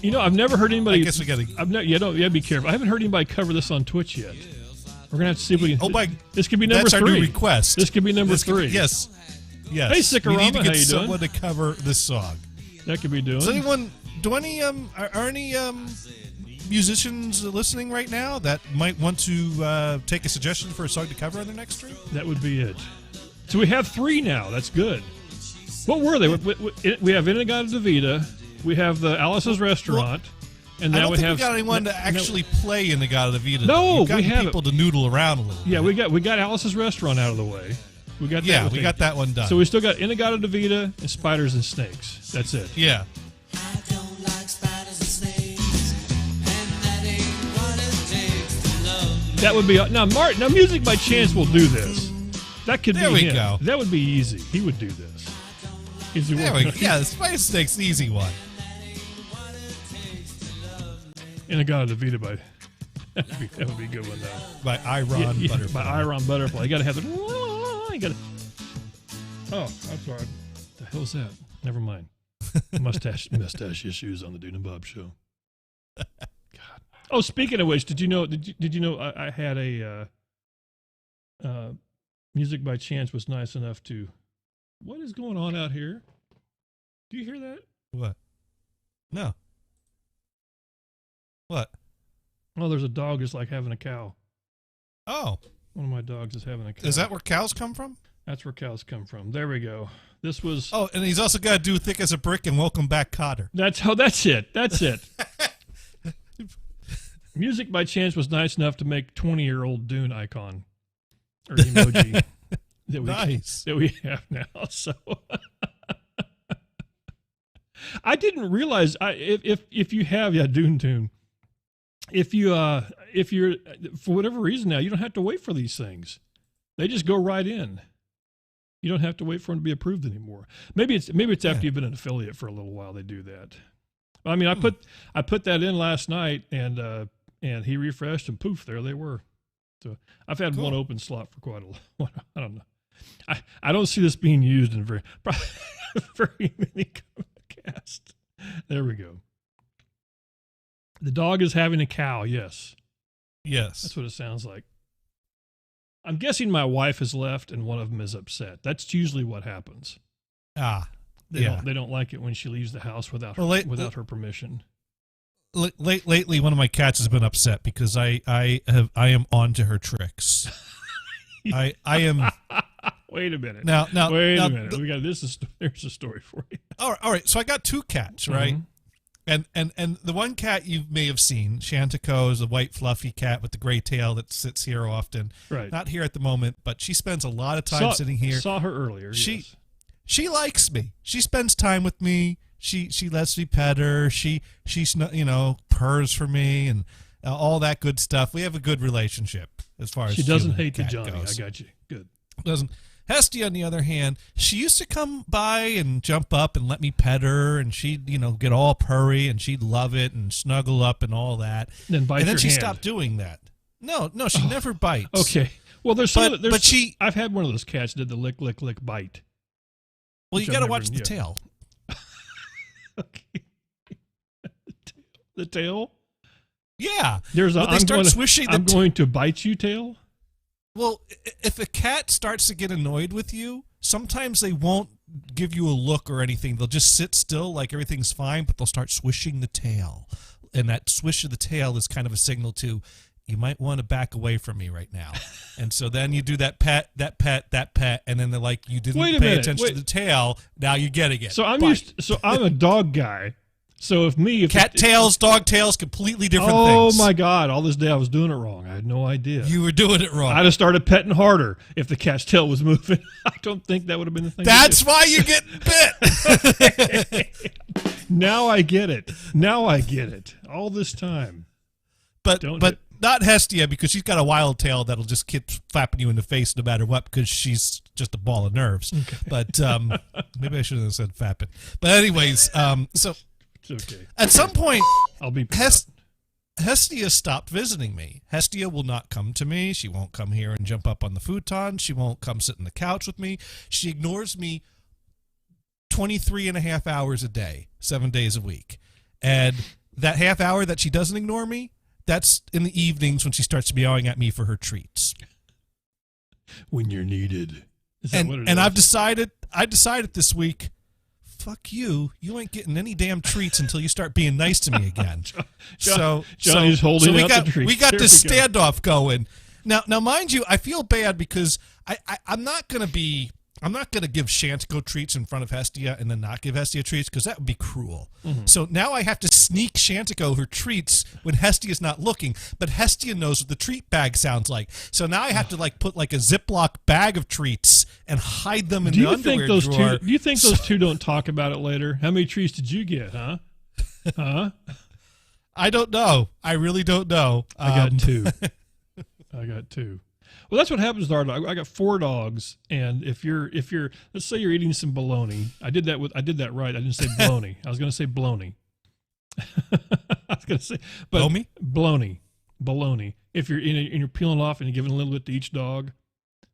A: I've never heard anybody.
I: I guess we got to.
A: You gotta be careful. I haven't heard anybody cover this on Twitch yet. We're gonna have to see if we can.
I: Oh my!
A: This could be number
I: that's
A: 3.
I: Our new request.
A: This could be number 3.
I: Yes. Yes.
A: Hey, Sikarama,
I: we need to get
A: how you
I: someone
A: doing?
I: to cover this song.
A: That could be doing.
I: Does anyone? Are any musicians listening right now that might want to take a suggestion for a song to cover on their next stream?
A: That would be it. So we have 3 now. That's good. What were they? We have In-A-Gadda-Da-Vida. We have the Alice's Restaurant. And now
I: we got anyone to actually play In-A-Gadda-Da-Vida.
A: No,
I: You've got
A: we haven't.
I: people to noodle around a little.
A: Yeah, we got Alice's Restaurant out of the way. We got that.
I: We got that one done.
A: So we still got In-A-Gadda-Da-Vida and Spiders and Snakes. That's it.
I: Yeah.
A: That would be now. Now, Music by Chance will do this. That could
I: there
A: be
I: we
A: him.
I: go.
A: That would be easy. He would do this.
I: There we go. Yeah, the Spider Snake's the easy one.
A: In-A-Gadda-Da-Vida by that would be a good one though.
I: By Iron Butterfly.
A: By Iron Butterfly. You got to have the. You got to. Oh, I'm sorry. The hell's that? Never mind. Mustache issues on the Dune and Bob show. God. Oh, speaking of which, did you know I had a Music by Chance was nice enough to. What is going on out here? Do you hear that?
I: What? No. What?
A: Oh, there's a dog just like having a cow.
I: Oh.
A: One of my dogs is having a cow.
I: Is that where cows come from?
A: That's where cows come from. There we go. This was.
I: Oh, and he's also got to do Thick as a Brick and Welcome Back, Cotter.
A: That's it. That's it. Music by Chance was nice enough to make 20-year-old Dune icon or emoji that we have now. So I didn't realize if you have Dune Tune, if you're for whatever reason now you don't have to wait for these things. They just go right in. You don't have to wait for them to be approved anymore. Maybe it's after you've been an affiliate for a little while they do that. I mean, I put that in last night and he refreshed and poof, there they were. So I've had one open slot for quite a while. I don't know. I don't see this being used in very many casts. There we go. The dog is having a cow. Yes.
I: Yes.
A: That's what it sounds like. I'm guessing my wife has left and one of them is upset. That's usually what happens. They don't like it when she leaves the house without her permission.
I: Lately, one of my cats has been upset because I am on to her tricks. I am.
A: Wait a minute.
I: Now,
A: wait a minute. There's a story for you.
I: All right. So I got 2 cats, right? Mm-hmm. And the one cat you may have seen, Shantico, is a white fluffy cat with the gray tail that sits here often.
A: Right.
I: Not here at the moment, but she spends a lot of time sitting here.
A: Saw her earlier.
I: She likes me. She spends time with me. She lets me pet her. She purrs for me and all that good stuff. We have a good relationship as far as
A: she doesn't hate the
I: cat
A: Johnny.
I: goes.
A: I got you. Good.
I: Doesn't. Hesty, on the other hand, she used to come by and jump up and let me pet her, and she'd get all purry and she'd love it and snuggle up and all that.
A: Then bite
I: and then
A: your
I: she
A: hand.
I: stopped doing that. No, she never bites.
A: Okay. Well, I've had one of those cats that did the lick, lick, lick, bite.
I: Well, you got to watch the tail.
A: Okay. The tail?
I: Yeah.
A: There's a
I: When they start swishing
A: I'm going to bite you tail.
I: Well, if a cat starts to get annoyed with you, sometimes they won't give you a look or anything. They'll just sit still like everything's fine, but they'll start swishing the tail. And that swish of the tail is kind of a signal to, you might want to back away from me right now. And so then you do that pet, and then they're like, you didn't pay attention to the tail. Now you're getting it.
A: So I'm a dog guy. So if
I: cat tails, dog tails, completely different things.
A: Oh my God! All this day I was doing it wrong. I had no idea.
I: You were doing it wrong.
A: I'd have started petting harder if the cat's tail was moving. I don't think that would have been the thing.
I: That's why you get bit.
A: Now I get it. All this time.
I: But not Hestia, because she's got a wild tail that'll just keep flapping you in the face no matter what, because she's just a ball of nerves. Okay. But maybe I shouldn't have said fapping. But anyways, so
A: it's okay.
I: At some point,
A: I'll be
I: Hestia stopped visiting me. Hestia will not come to me. She won't come here and jump up on the futon. She won't come sit on the couch with me. She ignores me 23 and a half hours a day, 7 days a week. And that half hour that she doesn't ignore me, that's in the evenings when she starts meowing at me for her treats.
A: When you're needed. Is that what it is?
I: And I decided this week, fuck you. You ain't getting any damn treats until you start being nice to me again.
A: Johnny's holding out the treats.
I: We got this standoff going. Now, mind you, I feel bad because I'm not gonna give Shantico treats in front of Hestia and then not give Hestia treats, because that would be cruel. Mm-hmm. So now I have to sneak Shantico her treats when Hestia's not looking, but Hestia knows what the treat bag sounds like. So now I have to put a Ziploc bag of treats and hide them in the underwear drawer.
A: Do you think those two don't talk about it later? How many treats did you get, huh? Huh?
I: I don't know. I really don't know.
A: I got two. Well, that's what happens to our dog. I got 4 dogs, and if you're, let's say you're eating some bologna. I did that right. I didn't say bologna. I was going to say bologna. I was going to say, but bologna. If you're and you're peeling off and you're giving a little bit to each dog,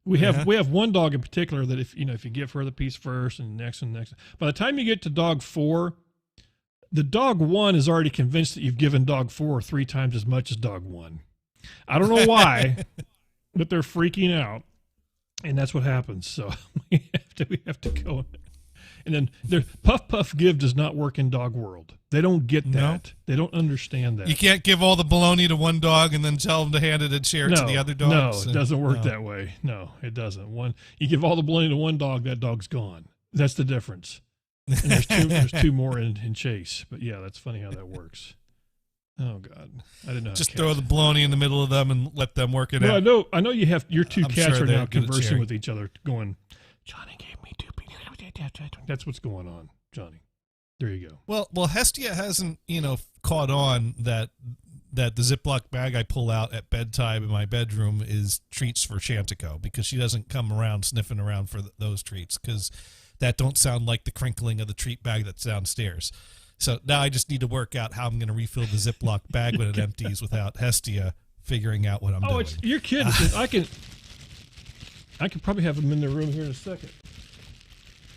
A: we have one dog in particular that if you give her the piece first and next, by the time you get to dog 4, the dog 1 is already convinced that you've given dog 4 3 times as much as dog 1. I don't know why. But they're freaking out, and that's what happens. So we have to go. And then Puff Give does not work in dog world. They don't get that. No. They don't understand that.
I: You can't give all the bologna to one dog and then tell them to hand it and share it to the other dogs.
A: No, it doesn't work that way. No, it doesn't. You give all the bologna to one dog, that dog's gone. That's the difference. And there's two more in Chase. But yeah, that's funny how that works. Oh God, I didn't know.
I: Just throw the bologna in the middle of them and let them work it out.
A: I know you have your 2 cats are now conversing with each other, going, "Johnny gave me 2 pieces." That's what's going on, Johnny. There you go.
I: Well, Hestia hasn't caught on that the Ziploc bag I pull out at bedtime in my bedroom is treats for Shantico, because she doesn't come around sniffing around for those treats, because that don't sound like the crinkling of the treat bag that's downstairs. So now I just need to work out how I'm going to refill the Ziploc bag when it empties without Hestia figuring out what I'm doing.
A: You're kidding. I can probably have them in their room here in a second.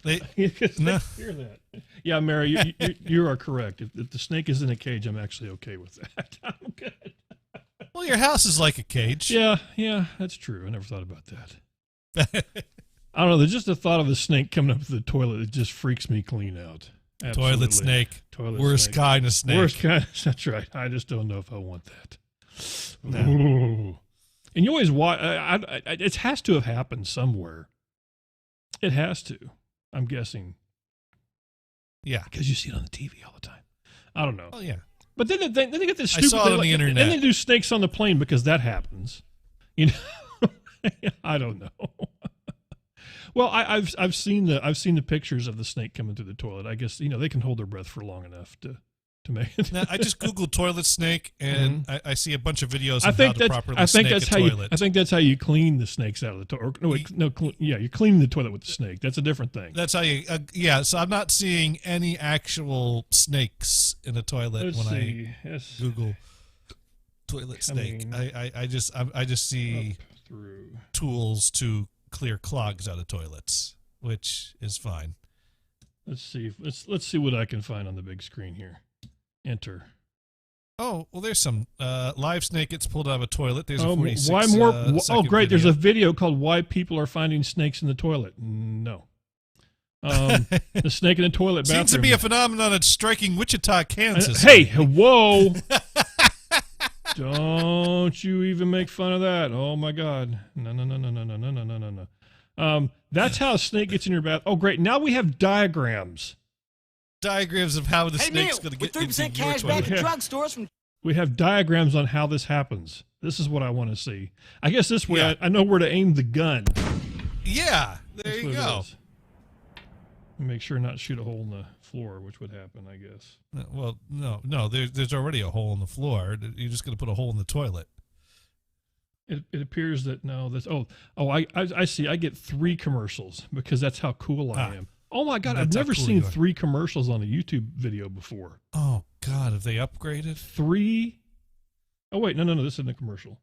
A: They hear that. Yeah, Mary, you are correct. If the snake is in a cage, I'm actually okay with that. I'm good.
I: Well, your house is like a cage.
A: Yeah, that's true. I never thought about that. I don't know. There's just the thought of a snake coming up to the toilet that just freaks me clean out. Absolutely.
I: Toilet snake. Worst kind of snake.
A: Worst kind. That's right. I just don't know if I want that. No. And you always watch. It has to have happened somewhere. It has to. I'm guessing.
I: Yeah,
A: because you see it on the TV all the time. I don't know.
I: Oh yeah.
A: But then they get this stupid.
I: I saw it on the internet.
A: Then they do snakes on the plane because that happens. I don't know. Well, I've seen the pictures of the snake coming through the toilet. I guess they can hold their breath for long enough to make it.
I: Now, I just googled toilet snake, and I see a bunch of videos of how to properly snake a toilet.
A: I think that's how you clean the snakes out of the toilet. You clean the toilet with the snake. That's a different thing.
I: That's how you. So I'm not seeing any actual snakes in a toilet I Google toilet snake. I just see tools to clear clogs out of toilets, which is fine.
A: Let's see what I can find on the big screen here. Enter.
I: Oh, well, there's some live snake gets pulled out of a toilet. There's a
A: Oh,
I: 46
A: why more?
I: second
A: Great! There's
I: video.
A: a video called "Why People Are Finding Snakes in the Toilet." No, the snake in the toilet bathroom
I: Seems to be a phenomenon that's striking Wichita, Kansas.
A: Hey, whoa! Don't you even make fun of that? Oh my God! No, no, no, no, no, no, no, no, no, no, no. That's how a snake gets in your bath. Oh, great! Now we have diagrams.
I: Diagrams of how the snake's going to get into
L: 3%
I: your
L: cash back
I: toilet.
L: at drugstores from.
A: We have diagrams on how this happens. This is what I want to see. I guess this way
I: Yeah.
A: I know where to aim the gun.
I: Yeah, there
A: That's
I: you
A: what it
I: go.
A: is. Make sure not shoot a hole in the floor, which would happen, I guess.
I: Well, no. There's already a hole in the floor. You're just going to put a hole in the toilet.
A: It appears that no, that's I see. I get 3 commercials because that's how cool I am. Oh my God, I've
I: That's how
A: never
I: cool
A: seen
I: you are.
A: 3 commercials on a YouTube video before.
I: Oh God, have they upgraded?
A: 3. Oh wait, no, this isn't a commercial.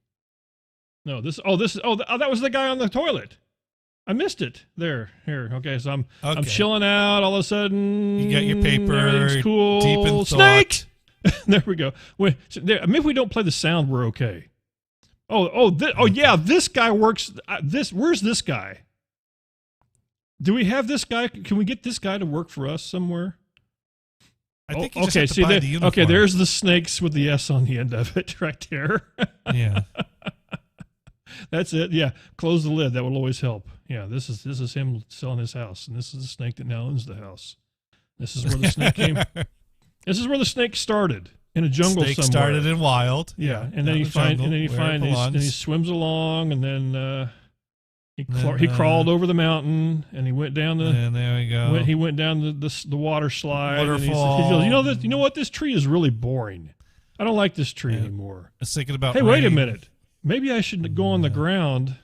A: No, that was the guy on the toilet. I missed it. Here. Okay, so I'm chilling out. All of a sudden,
I: You got your paper,
A: everything's cool.
I: deep in
A: Snake. There we go. Wait, maybe if we don't play the sound, we're okay. Yeah, this guy works. Where's this guy? Do we have this guy? Can we get this guy to work for us somewhere?
I: I think you just have to buy the uniform.
A: Okay, there's the snakes with the S on the end of it right there.
I: Yeah.
A: That's it. Yeah, close the lid. That will always help. Yeah, this is him selling his house, and this is the snake that now owns the house. This is where the snake came. This is where the snake started in a jungle
I: Snake
A: somewhere.
I: started in wild.
A: Yeah, and then he swims along, and then he crawled over the mountain, and he went down the.
I: And there we go.
A: He went down the water slide.
I: Waterfall.
A: And he goes, you know what? This tree is really boring. I don't like this tree anymore.
I: I was thinking about.
A: Hey, wait a
I: rain.
A: minute. Maybe I should go on the ground.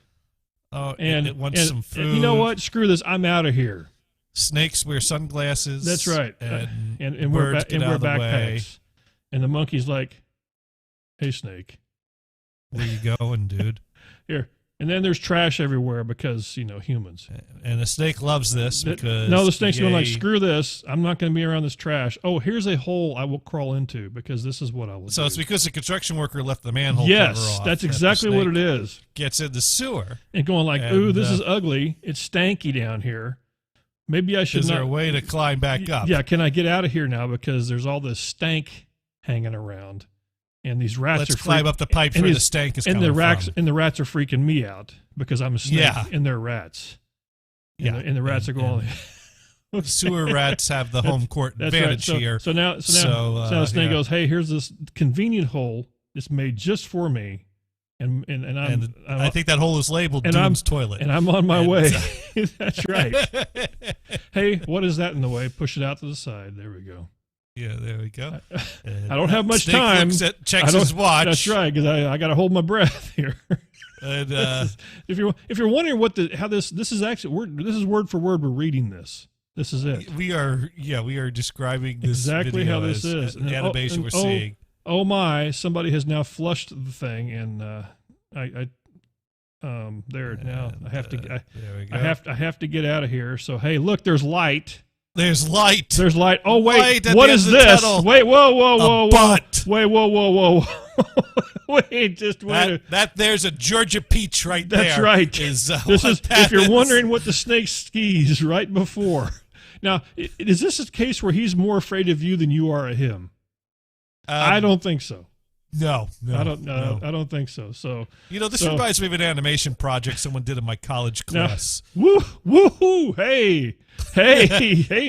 I: Oh,
A: and
I: it wants some food.
A: And you know what? Screw this. I'm out of here.
I: Snakes wear sunglasses.
A: That's right.
I: And
A: wear
I: birds get out of the way.
A: backpacks. And the monkey's like, "Hey, snake,
I: where you going, dude?"
A: Here. And then there's trash everywhere because, humans.
I: And the snake loves this because...
A: No, the snake's going like, screw this. I'm not going to be around this trash. Oh, here's a hole I will crawl into because this is what I will do.
I: So it's because the construction worker left the manhole cover off.
A: Yes, that's exactly what it is.
I: Gets in the sewer.
A: And going like, ooh, this is ugly. It's stanky down here. Maybe I should
I: Is there a way to climb back up?
A: Yeah, can I get out of here now because there's all this stank hanging around. And these rats
I: Let's
A: are
I: climb up the pipes where the stank is coming from.
A: And the rats are freaking me out because I'm a snake and they're rats. And the rats are going.
I: Sewer rats have the home court advantage here.
A: So now the snake goes, hey, here's this convenient hole. It's made just for me. And
I: I think that hole is labeled Dune's toilet.
A: And I'm on my way. That's right. Hey, what is that in the way? Push it out to the side. There we go.
I: Yeah, there we go.
A: I don't have much time.
I: Checks his watch.
A: That's right, because I got to hold my breath here.
I: And
A: if you're wondering how this is actually this is word for word. We're reading this. This is it.
I: We are describing this
A: exactly
I: video
A: how this is.
I: The animation we're seeing.
A: Oh my! Somebody has now flushed the thing, and there now. I have to.
I: There we go.
A: I have to get out of here. So hey, look, there's light.
I: There's light.
A: There's light. Oh wait,
I: light
A: what is this? Wait, whoa!
I: Butt.
A: Wait, whoa! Wait, just wait.
I: There's a Georgia peach right there.
A: That's right.
I: This is
A: if you're wondering what the snake skis right before. Now, is this a case where he's more afraid of you than you are of him? I don't think so.
I: No,
A: I don't think so. So
I: this reminds me of an animation project someone did in my college class.
A: Now, woohoo! Hey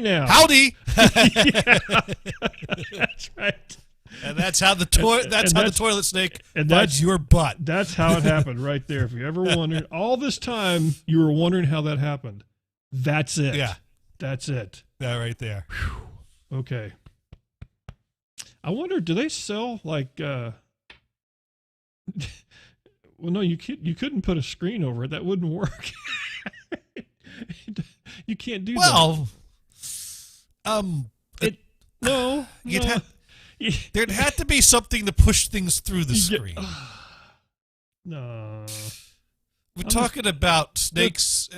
A: now.
I: Howdy.
A: That's right.
I: And that's how the toilet snake finds your butt.
A: That's how it happened right there. If you ever wondered, all this time you were wondering how that happened. That's it.
I: Yeah.
A: That's it.
I: That right there.
A: Whew. Okay. I wonder, do they sell like well, no, you couldn't put a screen over it. That wouldn't work. You can't do that. Well,
I: there'd have to be something to push things through the screen.
A: No.
I: We're talking about snakes,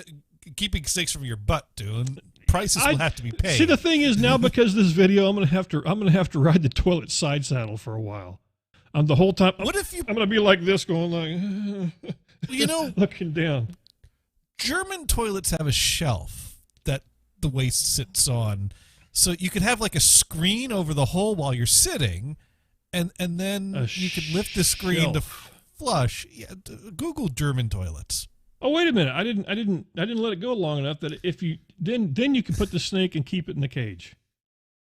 I: keeping snakes from your butt, dude. Prices will have to be paid.
A: See, the thing is now because of this video, I'm gonna have to ride the toilet side saddle for a while. I'm the whole time.
I: What if you?
A: I'm gonna be like this, going like,
I: you know,
A: looking down.
I: German toilets have a shelf that the waste sits on, so you could have like a screen over the hole while you're sitting, and then you could lift the screen to flush. Yeah, Google German toilets.
A: Oh, wait a minute! I didn't let it go long enough that if you then you can put the snake and keep it in the cage.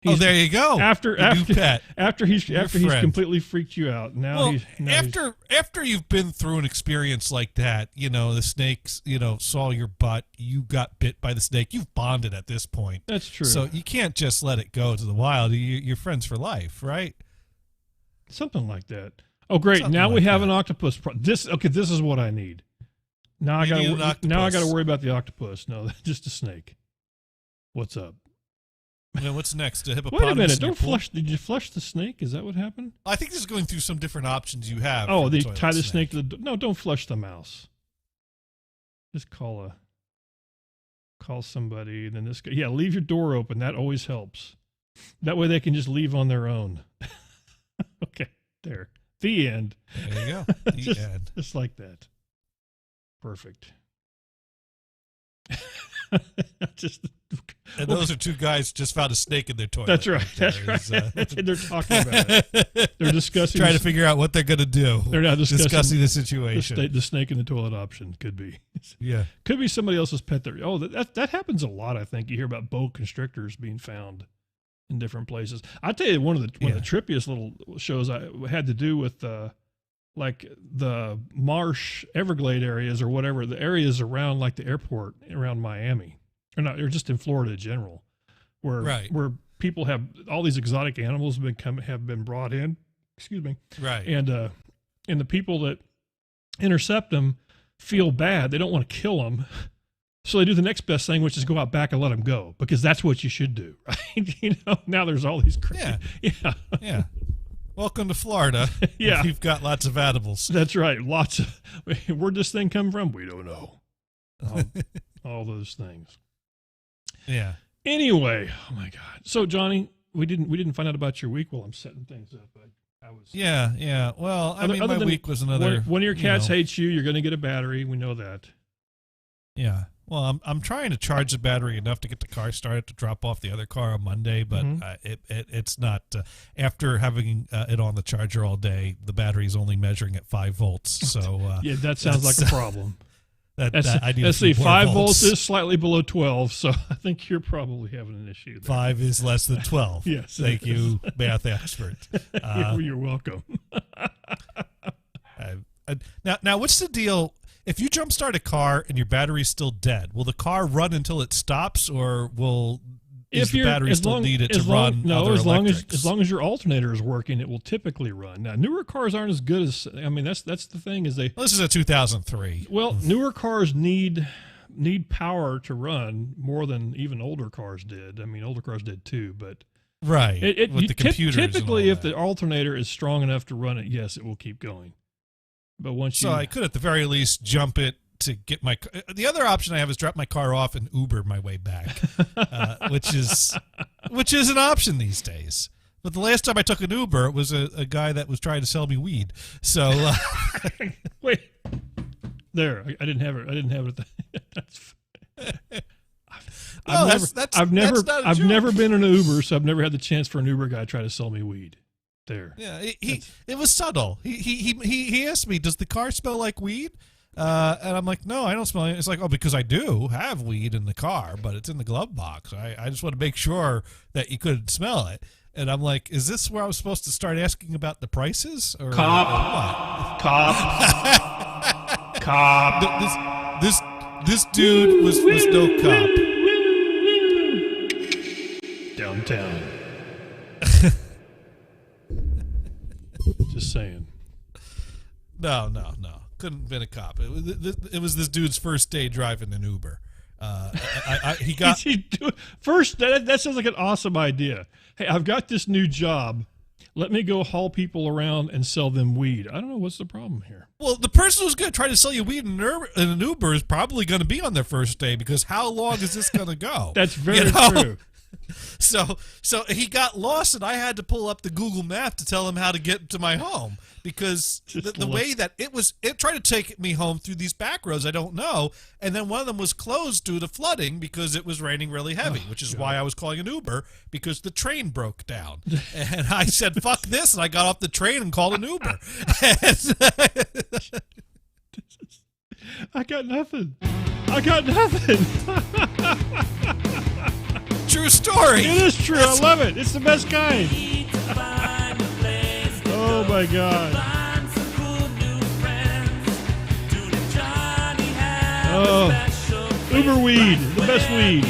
I: There you go.
A: After he's completely freaked you out. Now
I: after you've been through an experience like that, the snakes, saw your butt, you got bit by the snake, you've bonded at this point.
A: That's true.
I: So you can't just let it go to the wild. You're friends for life, right?
A: Something like that. Oh, great! Something now we have an octopus. This is what I need. Now I got to worry about the octopus. No, just a snake. What's up?
I: What's next? A hippopotamus?
A: Wait a minute! Don't flush. Did you flush the snake? Is that what happened?
I: I think this is going through some different options you have.
A: Oh, they tie the snake to the. No, don't flush the mouse. Just call somebody. And then this guy. Yeah, leave your door open. That always helps. That way they can just leave on their own. Okay, there. The end.
I: There you go. The end.
A: Just like that. Perfect.
I: And those are two guys just found a snake in their toilet.
A: That's right. That's right. They're talking about it. They're discussing.
I: Trying to figure out what they're going to do.
A: They're now
I: discussing the situation.
A: The snake in the toilet option could be.
I: Yeah.
A: Could be somebody else's pet. That happens a lot. I think you hear about boa constrictors being found in different places. I tell you, one of the trippiest little shows I had to do with like the marsh Everglade areas or whatever, the areas around like the airport around Miami, or just in Florida in general, where people have all these exotic animals have been brought in. Excuse me.
I: Right.
A: And the people that intercept them feel bad. They don't want to kill them. So they do the next best thing, which is go out back and let them go, because that's what you should do, right? Now there's all these crazy.
I: Yeah. Welcome to Florida.
A: Yeah.
I: We've got lots of animals.
A: That's right. Lots of. Where'd this thing come from? We don't know. All those things.
I: Yeah.
A: Anyway, oh my God. So Johnny, we didn't find out about your week while I'm setting things up. I was.
I: Yeah. Well, my week was another.
A: One of your cats hates you. You're going to get a battery. We know that.
I: Yeah. Well, I'm trying to charge the battery enough to get the car started to drop off the other car on Monday, but it's not. After having it on the charger all day, the battery's only measuring at 5 volts. So
A: yeah, that sounds like a problem.
I: I need
A: let's see, 5 volts is slightly below 12, so I think you're probably having an issue there.
I: 5 is less than 12.
A: Yes,
I: thank you, math expert.
A: You're welcome.
I: Now, what's the deal? If you jumpstart a car and your battery's still dead, will the car run until it stops, or is the battery still needed to run other electrics?
A: As long as your alternator is working, it will typically run. Now, newer cars aren't as good as. I mean, that's the thing is they.
I: Well, this is a 2003.
A: Well, newer cars need power to run more than even older cars did. I mean, older cars did too, but.
I: Right. With the computers.
A: Typically, if the alternator is strong enough to run it, yes, it will keep going. But
I: So I could at the very least jump it to get my. The other option I have is drop my car off and Uber my way back, which is an option these days. But the last time I took an Uber, it was a guy that was trying to sell me weed. So
A: wait, there I didn't have it. I've never been in an Uber, so I've never had the chance for an Uber guy to try to sell me weed. There.
I: Yeah, it was subtle. He asked me, "Does the car smell like weed?" And I'm like, "No, I don't smell it." It's like, "Oh, because I do have weed in the car, but it's in the glove box. I just want to make sure that you couldn't smell it." And I'm like, "Is this where I was supposed to start asking about the prices?" Or
A: Cop.
I: This dude was no cop.
A: Downtown. Just saying.
I: No. Couldn't have been a cop. It was this dude's first day driving an Uber. He got
A: first. That sounds like an awesome idea. Hey, I've got this new job. Let me go haul people around and sell them weed. I don't know what's the problem here.
I: Well, the person who's going to try to sell you weed in an Uber is probably going to be on their first day, because how long is this going to go?
A: That's very true.
I: So he got lost, and I had to pull up the Google map to tell him how to get to my home, because the way that it tried to take me home through these back roads I don't know, and then one of them was closed due to flooding because it was raining really heavy, which is why I was calling an Uber, because the train broke down. And I said, fuck this, and I got off the train and called an Uber.
A: I got nothing.
I: True story.
A: It is true. I love it. It's the best kind. Oh my God. Oh, Uber weed, the best weed.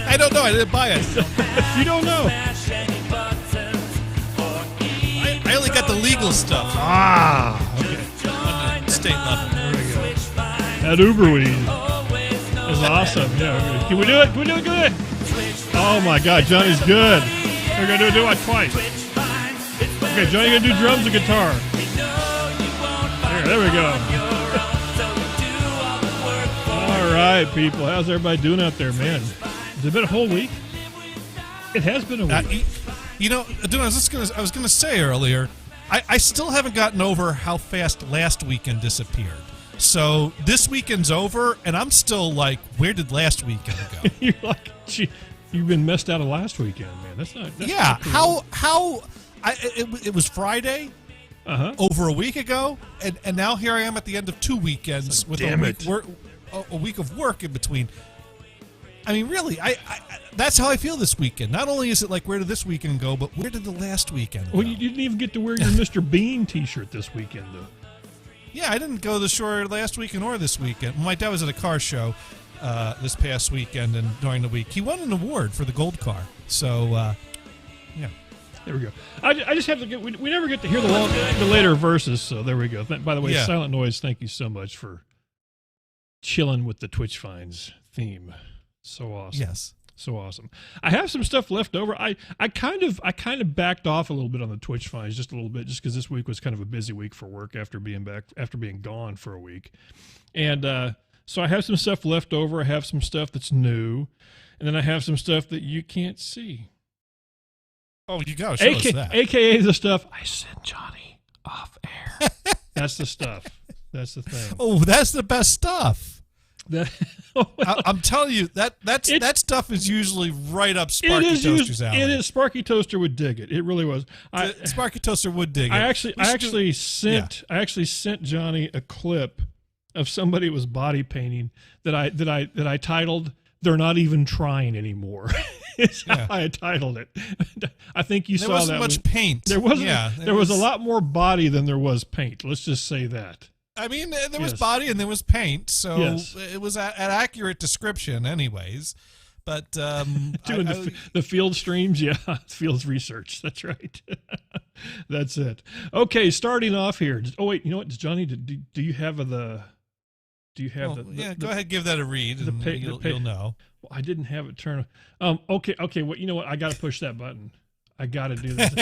I: I don't know. I didn't buy it.
A: You don't know.
I: I only got the legal stuff.
A: Okay.
I: On the state level.
A: There we go. That Uber weed is awesome. Yeah. Can we do it? Can we do it good? Oh my God, Johnny's good. We're gonna do it twice. Okay, Johnny, gonna do drums and guitar. There we go. All right, people. How's everybody doing out there, man? Has it been a whole week? It has been a week.
I: You know, Dune, I was gonna say earlier, I still haven't gotten over how fast last weekend disappeared. So this weekend's over, and I'm still like, where did last weekend go?
A: You're like, gee, you've been messed out of last weekend, man. That's not
I: cool. It was Friday over a week ago, and now here I am at the end of 2 weekends with a week of work in between. I mean, really, I that's how I feel this weekend. Not only is it like, where did this weekend go, but where did the last weekend go?
A: Well, you didn't even get to wear your Mr. Bean t-shirt this weekend, though.
I: Yeah, I didn't go to the shore last weekend or this weekend. My dad was at a car show this past weekend, and during the week, he won an award for the gold car. So, yeah.
A: There we go. I just have to get. We never get to hear the later verses, so there we go. By the way, Silent Noise, thank you so much for chilling with the Twitch Finds theme. So awesome.
I: Yes.
A: So awesome. I have some stuff left over. I kind of backed off a little bit on the Twitch Finds, just a little bit, just because this week was kind of a busy week for work after being gone for a week, and so I have some stuff left over. I have some stuff that's new, and then I have some stuff that you can't see.
I: Oh, you gotta show us that.
A: AKA the stuff I sent Johnny off air. That's the stuff. That's the thing.
I: Oh, that's the best stuff. I'm telling you, that stuff is usually right up Sparky Toaster's alley.
A: It is. Sparky Toaster would dig it. It really was.
I: Sparky Toaster would dig it.
A: I actually sent Johnny a clip of somebody who was body painting that I titled "They're Not Even Trying Anymore." It's how I titled it. I think you saw that.
I: There wasn't much paint.
A: There wasn't. Yeah, there was a lot more body than there was paint. Let's just say that.
I: I mean, there was body and there was paint, so it was an accurate description anyways. But
A: doing the field streams, field research. That's right. That's it. Okay, starting off here. Oh, wait, you know what, Johnny, do you have the... Do you have
I: go ahead, give that a read, and you'll know.
A: Well, I didn't have it turn. Okay. Well, you know what? I got to push that button. I got to do this.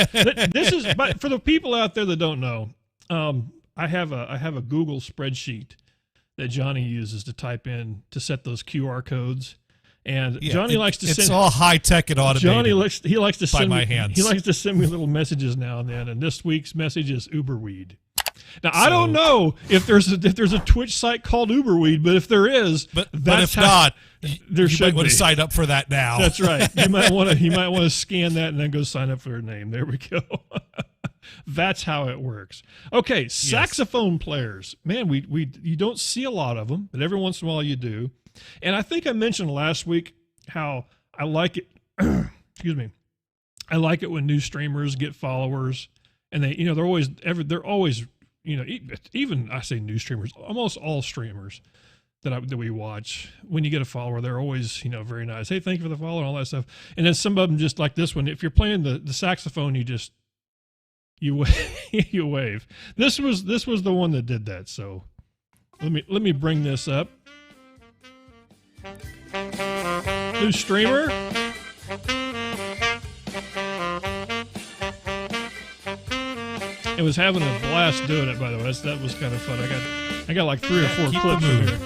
A: This is, but for the people out there that don't know, I have a Google spreadsheet that Johnny uses to type in to set those QR codes, and Johnny likes to send.
I: It's all high tech and automated.
A: Johnny likes to send
I: by my hands.
A: He likes to send me little messages now and then, and this week's message is Uberweed. Now I don't know if there's a Twitch site called Uberweed, but if there is,
I: but if not,
A: there should
I: might want
A: be.
I: to sign up for that now.
A: That's right. You might want to scan that and then go sign up for their name. There we go. That's how it works. Okay, saxophone players. Man, you don't see a lot of them, but every once in a while you do. And I think I mentioned last week how I like it. Excuse me. I like it when new streamers get followers, and they're always even I say new streamers, almost all streamers that we watch. When you get a follower, they're always very nice. Hey, thank you for the follow and all that stuff. And then some of them, just like this one, if you're playing the saxophone, you wave. This was the one that did that. So let me bring this up. New streamer. It was having a blast doing it, by the way. That was kind of fun. I got like 3 or 4 clips in here.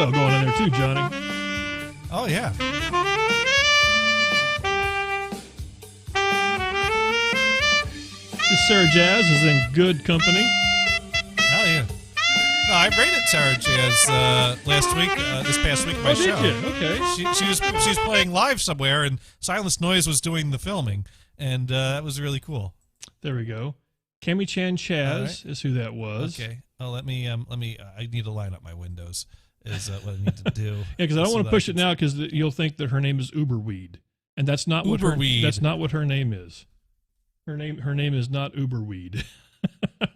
A: cowbell going in there too, Johnny.
I: Oh yeah.
A: This Sarah Jazz is in good company.
I: Hell yeah. No, I rated Sarah Jazz last week, this past week in my show.
A: Did you? Okay.
I: She was playing live somewhere, and Silence Noise was doing the filming, and that was really cool.
A: There we go. Cami Chan Chaz is who that was.
I: Okay. Oh, let me. I need to line up my windows. Is what I need to do.
A: Yeah, because I don't want to push it now because you'll think that her name is Uberweed, and that's not what her name is. Her name is not Uberweed.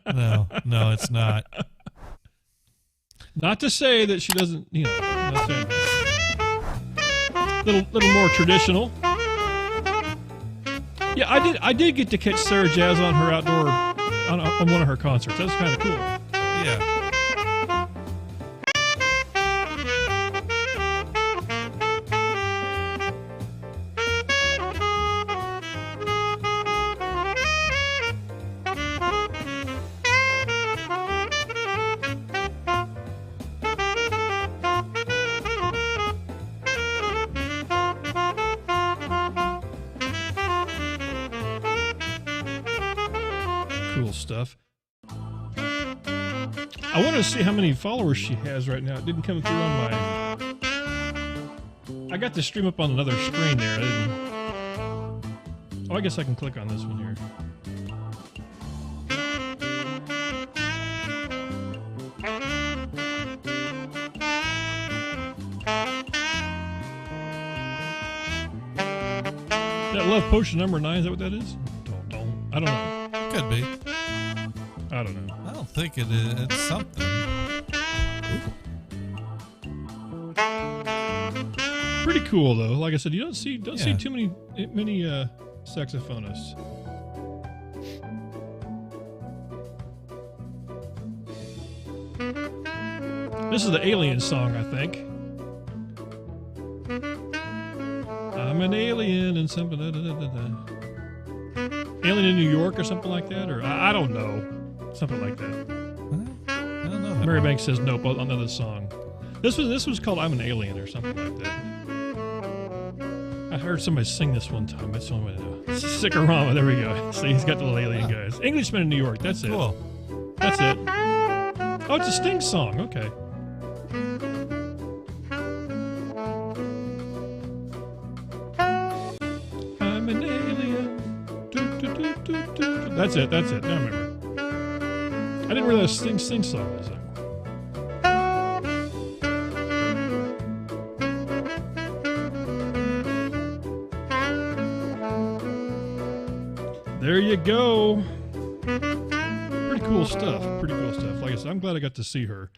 I: No, it's not.
A: Not to say that she doesn't, little more traditional. Yeah, I did get to catch Sarah Jazz on her outdoor on one of her concerts. That was kind of cool.
I: Yeah.
A: Cool stuff. I want to see how many followers she has right now. It didn't come through on my... I got the stream up on another screen there. Oh, I guess I can click on this one here. That Love Potion number 9, is that what that is? I don't know.
I: Could be.
A: I don't know.
I: I don't think it is. It's something.
A: Pretty cool though. Like I said, you don't see too many saxophonists. This is the Alien song, I think. I'm an alien and something. Alien in New York or something like that, or I don't know, something like that.
I: I don't know.
A: Mary Banks says nope on another song. This was called "I'm an Alien" or something like that. I heard somebody sing this one time. That's the only way to know. Sickorama. There we go. See, he's got the little alien guys. Englishman in New York. That's it.
I: Cool.
A: That's it. Oh, it's a Sting song. Okay. I'm an alien. That's it. Now I remember. I didn't realize Sting song was that. There you go. Pretty cool stuff. Like I said, I'm glad I got to see her.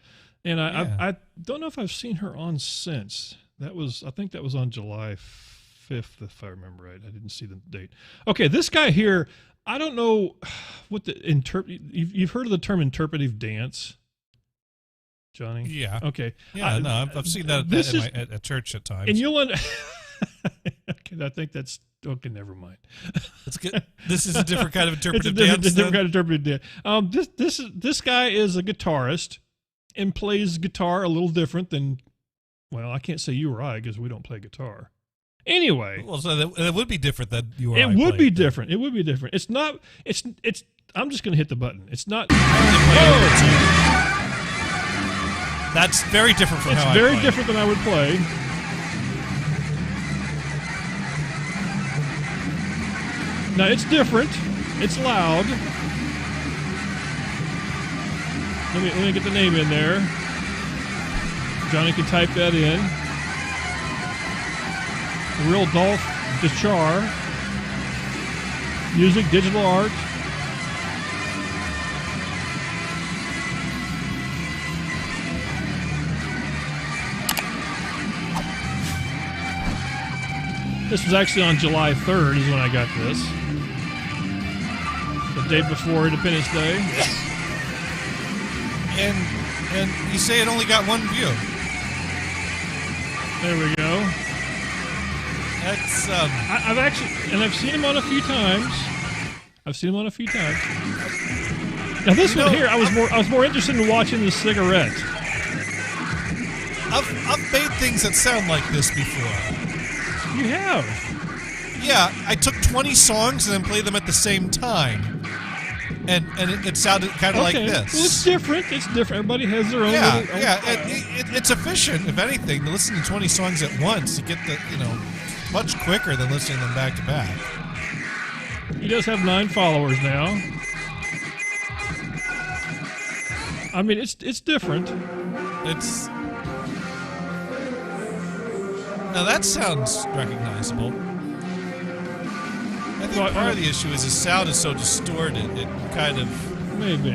A: And I don't know if I've seen her on since. I think that was on July 5th, if I remember right. I didn't see the date. Okay, this guy here, I don't know what you've heard of the term interpretive dance, Johnny?
I: Yeah.
A: Okay.
I: Yeah, I've seen that at church at times.
A: And you'll okay, I think that's okay. Never mind.
I: It's good. This is a different kind of interpretive dance.
A: It's a different kind of interpretive dance. This guy is a guitarist and plays guitar a little different than. Well, I can't say you or I because we don't play guitar. Anyway.
I: Well, so that would be different than you or I.
A: It would be different. It would be different. It's not. It's. I'm just going to hit the button. It's not.
I: That's very different from how I play.
A: It's very different than I would play. Now, it's different. It's loud. Let me get the name in there. Johnny can type that in. Real Dolph Dechar. Music, digital art. This was actually on July 3rd is when I got this. The day before Independence Day.
I: And you say it only got one view.
A: There we go.
I: That's
A: I've seen him on a few times. Now this one here, I was more interested in watching the cigarette.
I: I've made things that sound like this before.
A: You have.
I: Yeah, I took 20 songs and then played them at the same time. And it sounded kind of like this.
A: Well, it's different. It's different. Everybody has their own.
I: It's efficient, if anything, to listen to 20 songs at once. You get much quicker than listening to them back to back.
A: He does have 9 followers now. I mean, it's different.
I: Now that sounds recognizable. I think part of the issue is his sound is so distorted. It kind of
A: maybe.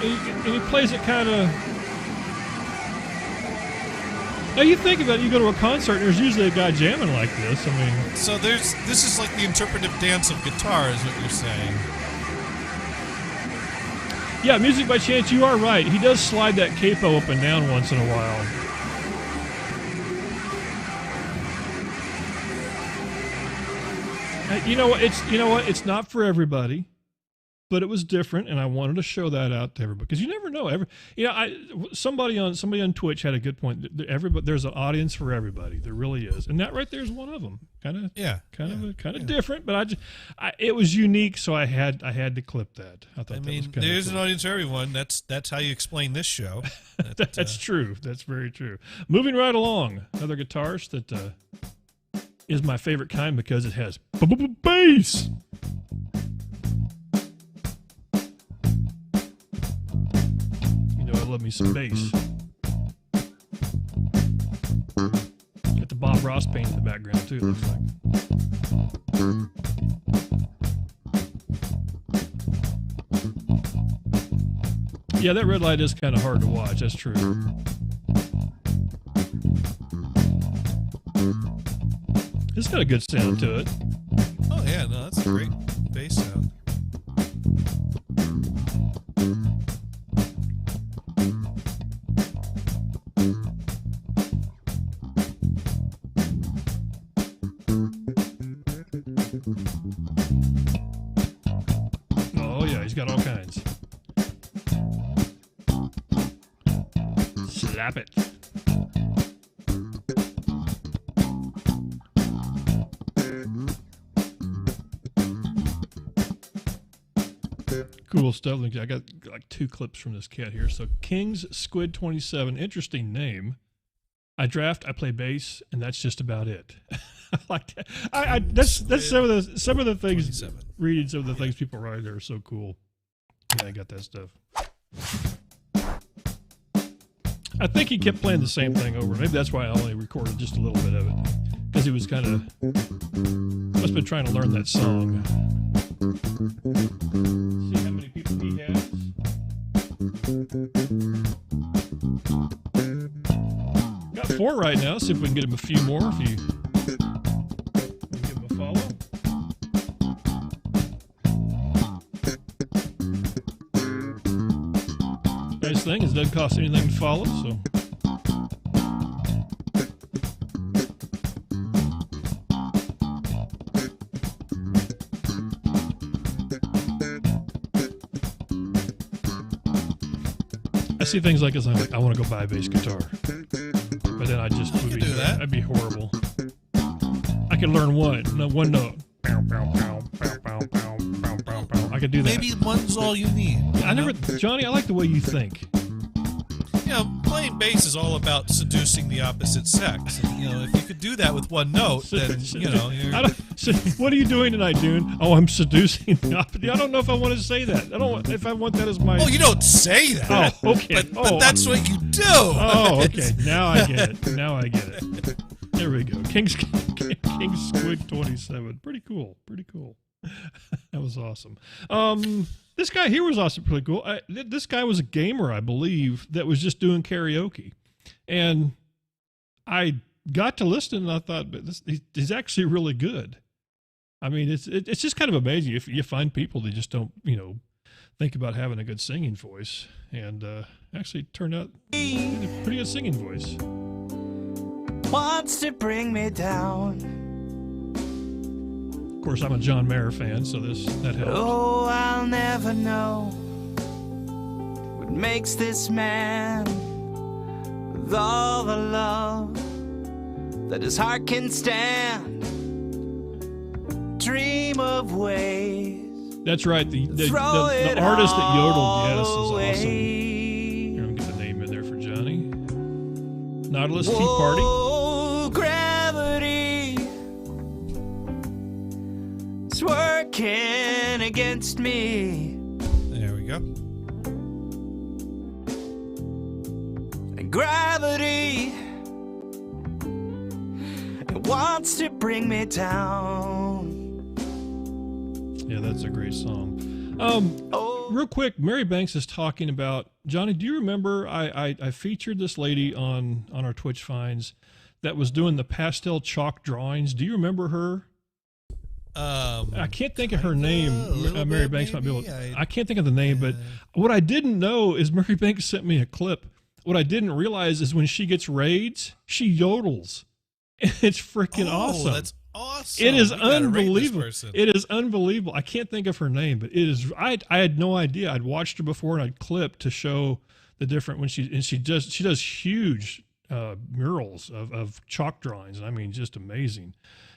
A: And he plays it kind of. Now you think about it, you go to a concert and there's usually a guy jamming like this. I mean,
I: so this is like the interpretive dance of guitar, is what you're saying.
A: Yeah, Music by Chance, you are right. He does slide that capo up and down once in a while. You know what? It's not for everybody, but it was different, and I wanted to show that out to everybody because you never know. Somebody on Twitch had a good point. There's an audience for everybody. There really is, and that right there is one of them. Kind of different, but it was unique, so I had to clip that. I thought
I: there's an audience for everyone. That's how you explain this show.
A: That's true. That's very true. Moving right along, another guitarist that is my favorite kind because it has bass. You know, I love me some bass. Got the Bob Ross paint in the background too, it looks like. Yeah, that red light is kind of hard to watch, that's true. It's got a good sound to it.
I: Oh yeah, no, that's a great bass sound.
A: Oh yeah, he's got all kinds. Slap it. Cool stuff. I got like 2 clips from this cat here. So King's Squid 27, interesting name. I draft, I play bass, and that's just about it. I like that. That's some of the things. 27. Reading some of the things people write there are so cool. Yeah, I got that stuff. I think he kept playing the same thing over. Maybe that's why I only recorded just a little bit of it, because he was kind of must have been trying to learn that song. See how many people he has. Got 4 right now. See if we can get him a few more. If you give him a follow. Nice thing is it doesn't cost anything to follow, so. I see things like this, I'm like, I want to go buy a bass guitar. But then I just would be, that'd be horrible. I could learn one note. I could do that.
I: Maybe one's all you need.
A: Johnny, I like the way you think.
I: You know, playing bass is all about seducing the opposite sex. And, you know, if you could do that with one note, then, you know,
A: what are you doing tonight, Dune? Oh, I'm seducing the opposite. I don't know if I want to say that. I don't. If I want that as my.
I: Oh, you don't say that.
A: Oh, okay.
I: But that's what you do.
A: Oh, okay. Now I get it. There we go. King's Squid 27. Pretty cool. That was awesome. This guy here was also pretty cool. This guy was a gamer, I believe, that was just doing karaoke. And I got to listen and I thought, he's actually really good. I mean, it's just kind of amazing if you find people that just don't, think about having a good singing voice. And actually turned out a pretty good singing voice.
K: Wants to bring me down.
A: Of course, I'm a John Mayer fan, so that helps.
K: Oh, I'll never know makes this man with all the love that his heart can stand. Dream of ways.
A: That's right. The artist that yodeled, yes, is awesome. Here, I'll get the name in there for Johnny. Nautilus Tea Party.
K: Oh, gravity is working against me.
I: There we go.
K: And gravity wants to bring me down.
A: Yeah, that's a great song. Real quick, Mary Banks is talking about, Johnny, do you remember I featured this lady on our Twitch finds that was doing the pastel chalk drawings? Do you remember her? I can't think of her name. Mary Banks might be able to, I can't think of the name, but what I didn't know is Mary Banks sent me a clip. What I didn't realize is when she gets raids, she yodels. It's freaking awesome.
I: That's awesome.
A: It is
I: We gotta rate this
A: unbelievable.
I: person.
A: It is unbelievable. I can't think of her name, but it is. I had no idea. I'd watched her before and I'd clipped to show the different when she does huge murals of chalk drawings, and I mean just amazing.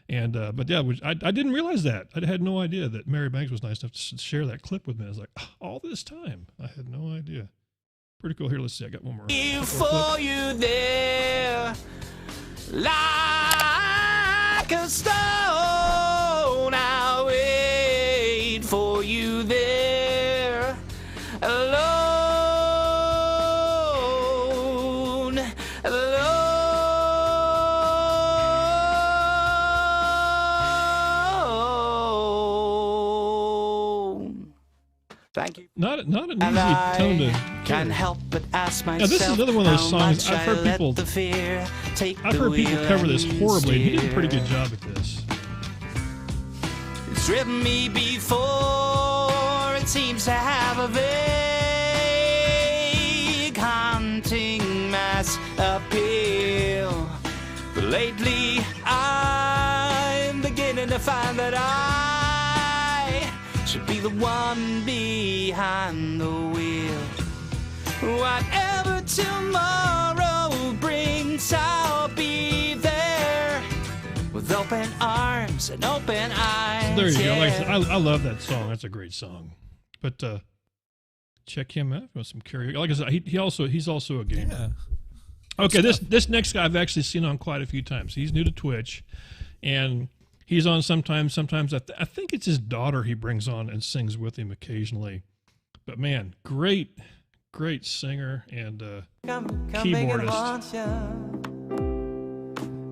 A: And but yeah, I didn't realize that. I had no idea that Mary Banks was nice enough to share that clip with me. I was like, all this time, I had no idea. Pretty cool. Here, let's see. I got one more.
K: For you there, like a stone, I'll wait for you there, alone, alone. Thank you.
A: Not an easy tone to.
K: Can't help but ask myself.
A: Now, this is another one of those songs I've heard people. I've heard people cover this horribly. He did a pretty good job at this.
K: It's driven me before. It seems to have a vague haunting mass appeal. But lately, I'm beginning to find that I should be the one behind the wheel. Whatever tomorrow brings, I'll be there with open arms and open eyes.
A: There you go. Like I said, I love that song. That's a great song. But check him out with some karaoke. Like I said, he's also a gamer. Yeah. Okay, this next guy I've actually seen on quite a few times. He's new to Twitch, and he's on sometimes. Sometimes I think it's his daughter he brings on and sings with him occasionally. But man, great singer and keyboardist.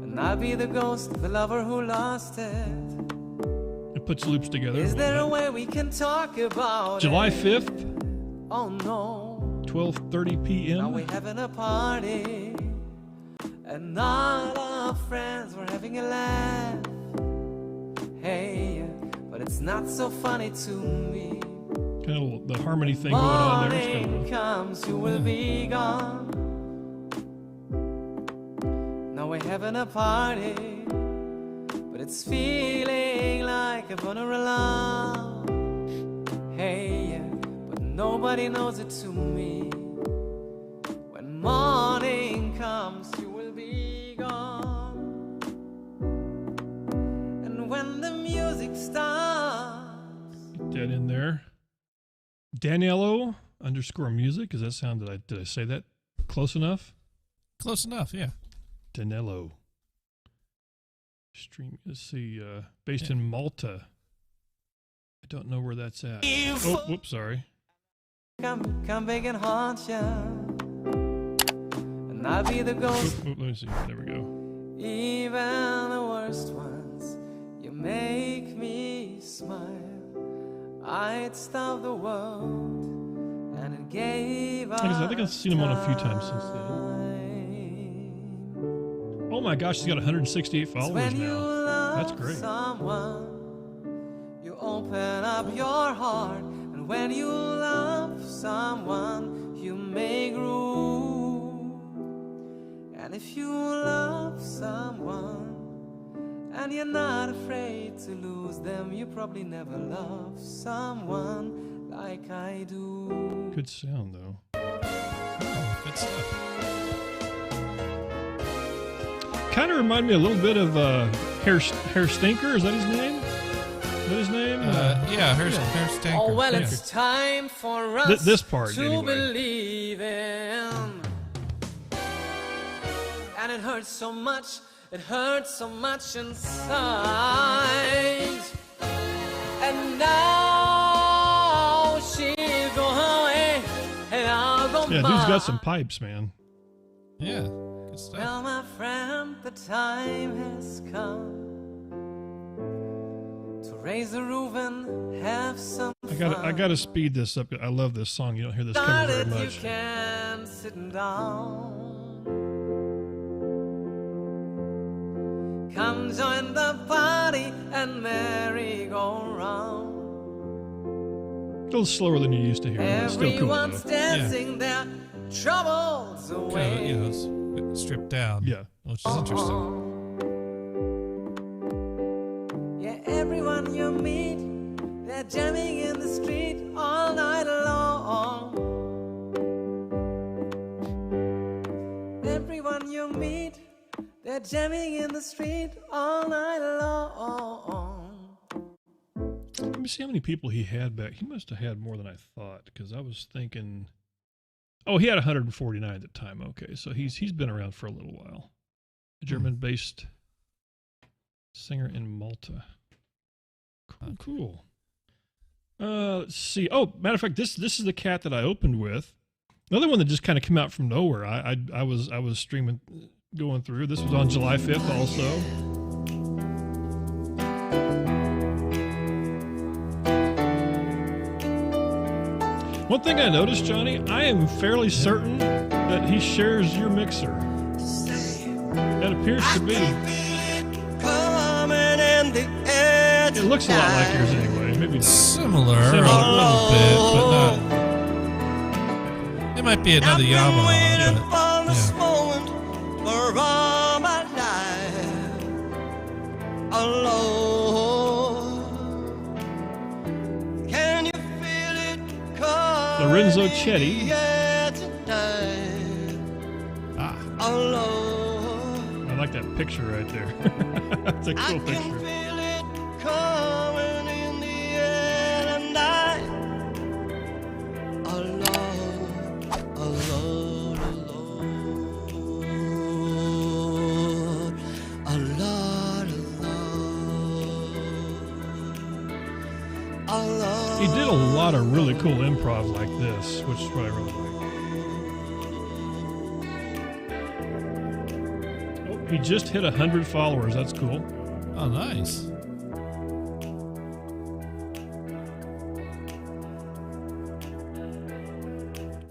Q: And I'll be the ghost of the lover who lost it.
A: It puts loops together.
Q: Is there a way we can talk about
A: July
Q: it?
A: 5th.
Q: Oh no.
A: 12:30 p.m.
Q: Now we're having a party, and all our friends were having a laugh. Hey, but it's not so funny to me.
A: Kind of the harmony thing going on there.
Q: Morning comes, you will be gone. Now we're having a party, but it's feeling like a funeral alarm. Hey, but nobody knows it to me. When morning comes, you will be gone. And when the music stops,
A: get that in there. Daniello _music. Does that sound? Did I say that close enough?
I: Close enough, yeah.
A: Danello. Stream. Let's see. Based in Malta. I don't know where that's at. Oh, whoops, sorry.
Q: Come big and haunt ya, and I'll be the ghost.
A: Let me see. There we go.
Q: Even the worst ones, you make me smile. I'd stop the world, and it gave us.
A: I think I've seen him on a few times since then. Oh my gosh, he's got 168 followers now. That's great.
Q: Someone, you open up your heart, and when you love someone, you make room. And if you love someone, and you're not afraid to lose them, you probably never loved someone like I do.
A: Good sound, though.
I: Good stuff.
A: Kind of remind me a little bit of Hair Stinker. Is that his name? Is that his name?
I: Yeah, Hair Stinker.
Q: Oh, well,
A: Yeah.
Q: it's time for us
A: This part,
Q: to
A: anyway.
Q: believe in. And it hurts so much inside. And now she'll go away, and I'll go
A: Yeah,
Q: by.
A: dude's got some pipes, man.
I: Yeah, good stuff.
Q: Well, my friend, the time has come to raise the roof and have some
A: I gotta speed this up. I love this song. You don't hear this cover very
Q: Started, you
A: much.
Q: can sit down. Come join the party and merry-go-round.
A: A little slower than you used to hear. But it's still cool.
Q: Everyone's
A: Though.
Q: dancing their troubles
I: Kind of,
Q: away.
I: it's stripped down.
A: Yeah.
I: Which is interesting.
Q: Yeah, everyone you meet, they're jamming in the street all night long. Everyone you meet, they're jamming in the street all night long.
A: Let me see how many people he had back. He must have had more than I thought, because I was thinking. Oh, he had 149 at the time. Okay, so he's been around for a little while. A German-based singer in Malta. Cool. Let's see. Oh, matter of fact, this is the cat that I opened with. Another one that just kind of came out from nowhere. I was streaming, going through. This was on July 5th also. One thing I noticed, Johnny, I am fairly certain that he shares your mixer. That appears to be. It looks a lot like yours anyway. Maybe not.
I: Similar a little bit, but not. It might be another Yamaha.
B: For all my life alone. Can you feel it coming?
A: Lorenzo Chetti.
B: Alone.
A: I like that picture right there. That's a cool picture.
B: Feel it coming in the air tonight. Alone, alone, alone, alone, alone.
A: He did a lot of really cool improv like this, which is what I really like. Oh, he just hit 100 followers. That's cool.
I: Oh, nice.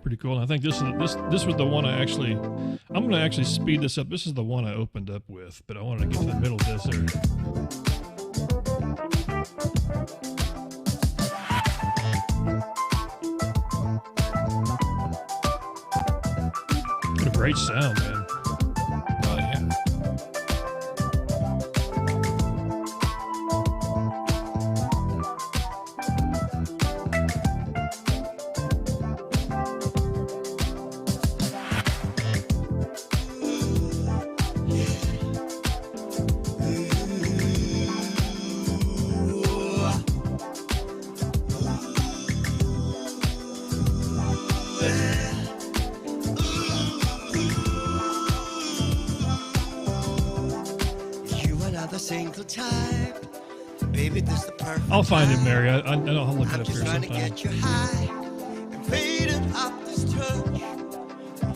A: Pretty cool. And I think this was the one I actually. I'm going to actually speed this up. This is the one I opened up with, but I wanted to get to the middle of this there. What a great sound, man.
I: Oh, yeah.
B: You another single type. Baby, this the perfect
A: I'll find it,
B: time.
A: Mary. I'll look it
B: I'm
A: up
B: just
A: here
B: trying to
A: sometime.
B: get you high and faded up this touch.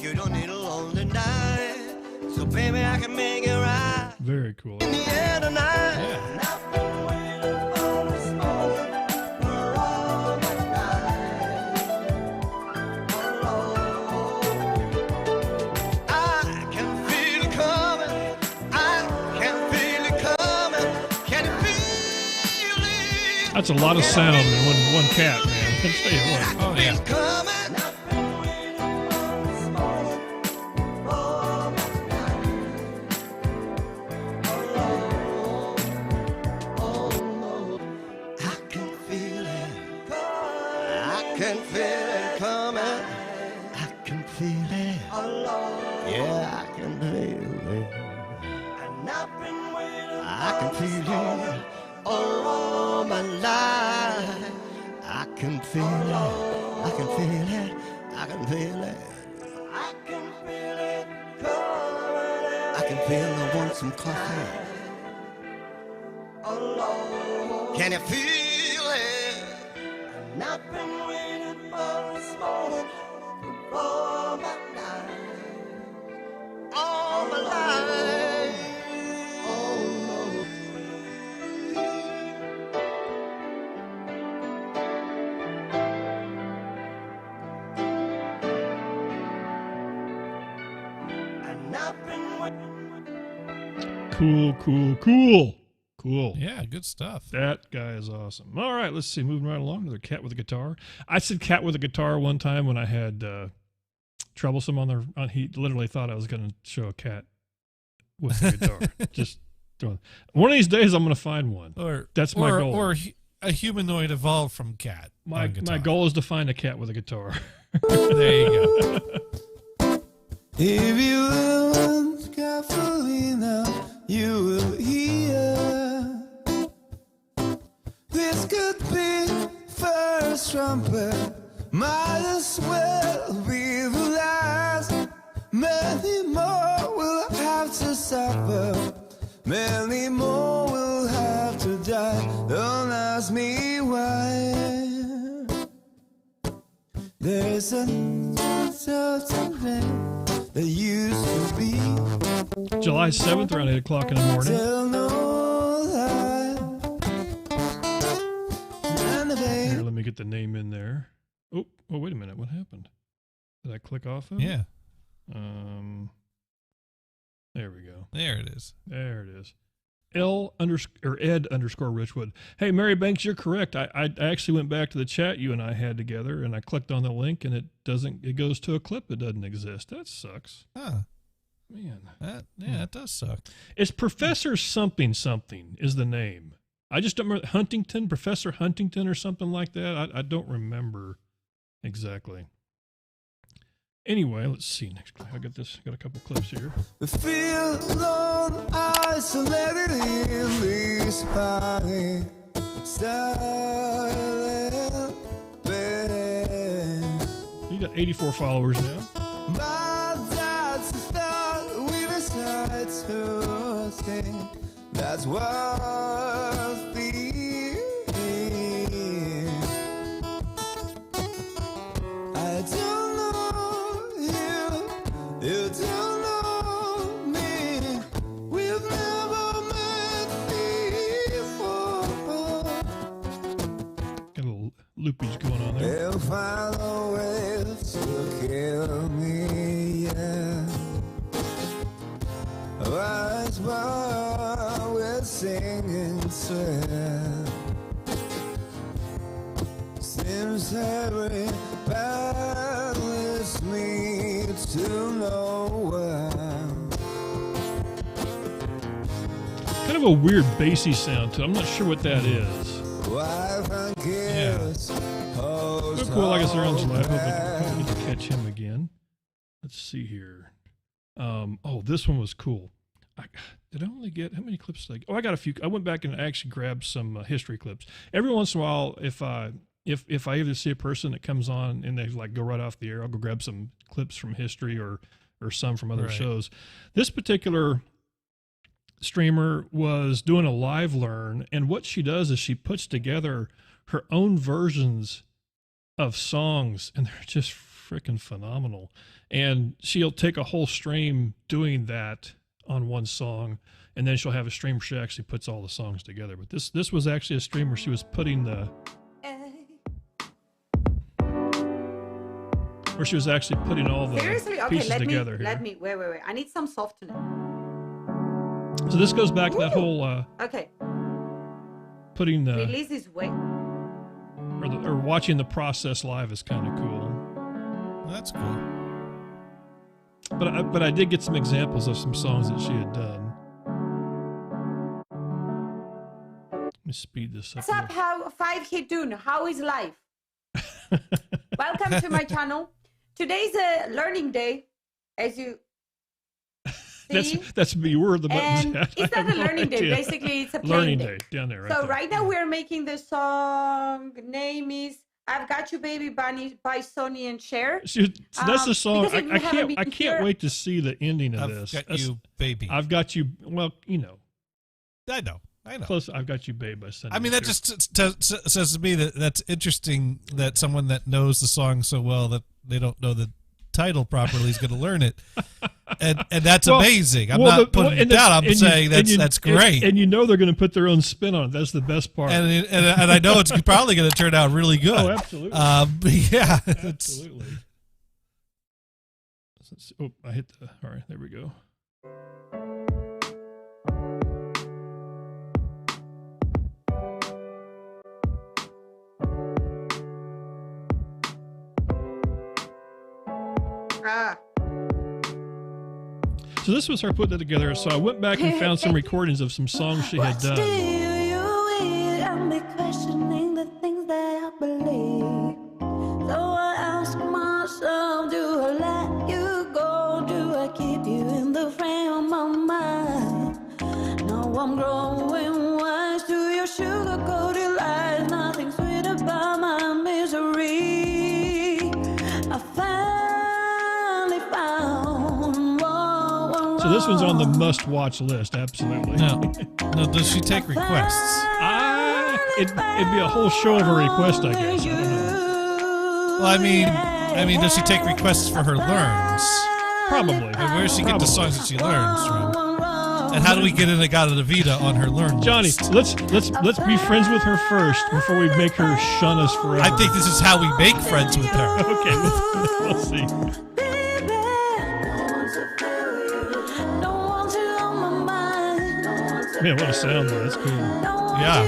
B: You don't need a lonely night, so baby I can make it right
A: Very cool.
B: in the air tonight. And I've been waiting for this moment for all my life. Alone. I can feel it coming. I can feel it coming. Can you feel it?
A: That's a lot of sound in one cat, man. I'll tell you what.
I: Oh, yeah.
B: I can feel it coming. I can feel it. feel it. I can feel it all my life. I can feel it. I can feel it. I can feel it. I can feel it. I can feel I want some coffee. Can you feel it? And I've been waiting for this moment for all my life. All my life. And I've been waiting.
A: Cool.
I: Yeah, good stuff.
A: That guy is awesome. All right, let's see. Moving right along. Another cat with a guitar. I said cat with a guitar one time when I had Troublesome on there. He literally thought I was going to show a cat with a guitar. Just throwing. One of these days, I'm going to find one. That's my goal.
I: Or a humanoid evolved from cat.
A: My goal is to find a cat with a guitar.
I: There you go.
R: If you listen carefully now, you will hear. This could be first trumpet, might as well be the last. Many more will have to suffer, many more will have to die. Don't ask me why. There's a certain thing that used to be
A: July 7th around 8 o'clock in the morning.
R: Tell no lie.
A: Here, let me get the name in there. Oh, wait a minute. What happened? Did I click off of it?
I: Yeah.
A: There we go.
I: There it is.
A: There it is. Ed_Richwood. Hey, Mary Banks, you're correct. I actually went back to the chat you and I had together, and I clicked on the link, and it goes to a clip that doesn't exist. That sucks.
I: Huh.
A: Man.
I: That does suck.
A: It's Professor something is the name. I just don't remember. Huntington, Professor Huntington or something like that. I don't remember exactly. Anyway, let's see next clip. I got a couple clips here.
R: Feel alone, isolated in this party. Silent bed.
A: You got 84 followers now.
R: My dad's thought we decide to sing. That's what the I don't know you, you don't know me. We've never met before.
A: Got a little loopage going on there.
R: They'll find a way to kill me, yeah. That's why we're singing to seems every path leads me to nowhere.
A: Kind of a weird bassy sound to it. I'm not sure what that is.
R: Yeah.
A: So cool. Like I said, around July. I hope we can catch him again. Let's see here. Oh, this one was cool. Did I only get, how many clips did I get? Oh, I got a few. I went back and actually grabbed some history clips. Every once in a while, if I either see a person that comes on and they like go right off the air, I'll go grab some clips from history or some from other shows. This particular streamer was doing a live learn, and what she does is she puts together her own versions of songs, and they're just freaking phenomenal. And she'll take a whole stream doing that on one song, and then she'll have a stream where she actually puts all the songs together. But this was actually a stream where she was putting all the
S: Seriously? Okay,
A: pieces together here.
S: let me wait. I need some softener.
A: So this goes back to that whole
S: okay.
A: Putting the
S: Release this way.
A: or watching the process live is kind of cool.
I: That's cool.
A: But I did get some examples of some songs that she had done. Let me speed this up.
S: What's up? How 5K Dune? How is life? Welcome to my channel. Today's a learning day, as you.
A: That's me. Where are the buttons
S: And
A: at?
S: it's
A: I
S: not
A: have
S: a
A: no
S: learning day.
A: idea.
S: Basically, it's a playing
A: Learning
S: day.
A: day down there. Right
S: So
A: there.
S: right now we're making the song. Name is "I've Got You, Baby" by Sonny and Cher.
A: So that's the song.
S: because if you
A: I
S: haven't been
A: can't
S: here-
A: wait to see the ending of
I: I've
A: this.
I: got you, baby.
A: I've got you. Well, you know.
I: I know.
A: Close. I've got you, babe. By Sonny.
I: I mean, that
A: Cher.
I: just says to me that that's interesting that someone that knows the song so well that they don't know the title properly is going to learn it, and that's amazing. I'm not putting it down. I'm saying that's great.
A: And you know they're going to put their own spin on it. That's the best part.
I: And I know it's probably going to turn out really good.
A: Oh, absolutely.
I: Yeah,
A: absolutely. Oh, I hit the. All right, there we go. So this was her putting it together. So I went back and found some recordings of some songs she had done.
B: I'm questioning the things that I believe. So I ask myself, do I let you go? Do I keep you in the frame of my mind? Now I'm growing wise to your sugar-coated lies. Nothing sweet about my misery. I finally found.
A: So this one's on the must-watch list. Absolutely.
I: No, does she take requests?
A: It'd be a whole show of a request, I guess. I don't know.
I: Well, I mean, does she take requests for her learns?
A: Probably.
I: And where does she get the songs that she learns from? And how do we get in Agata de Vida on her learn?
A: Johnny, let's be friends with her first before we make her shun us forever.
I: I think this is how we make friends with her.
A: Okay, we'll see. Man, what a sound though. That's cool.
I: Yeah.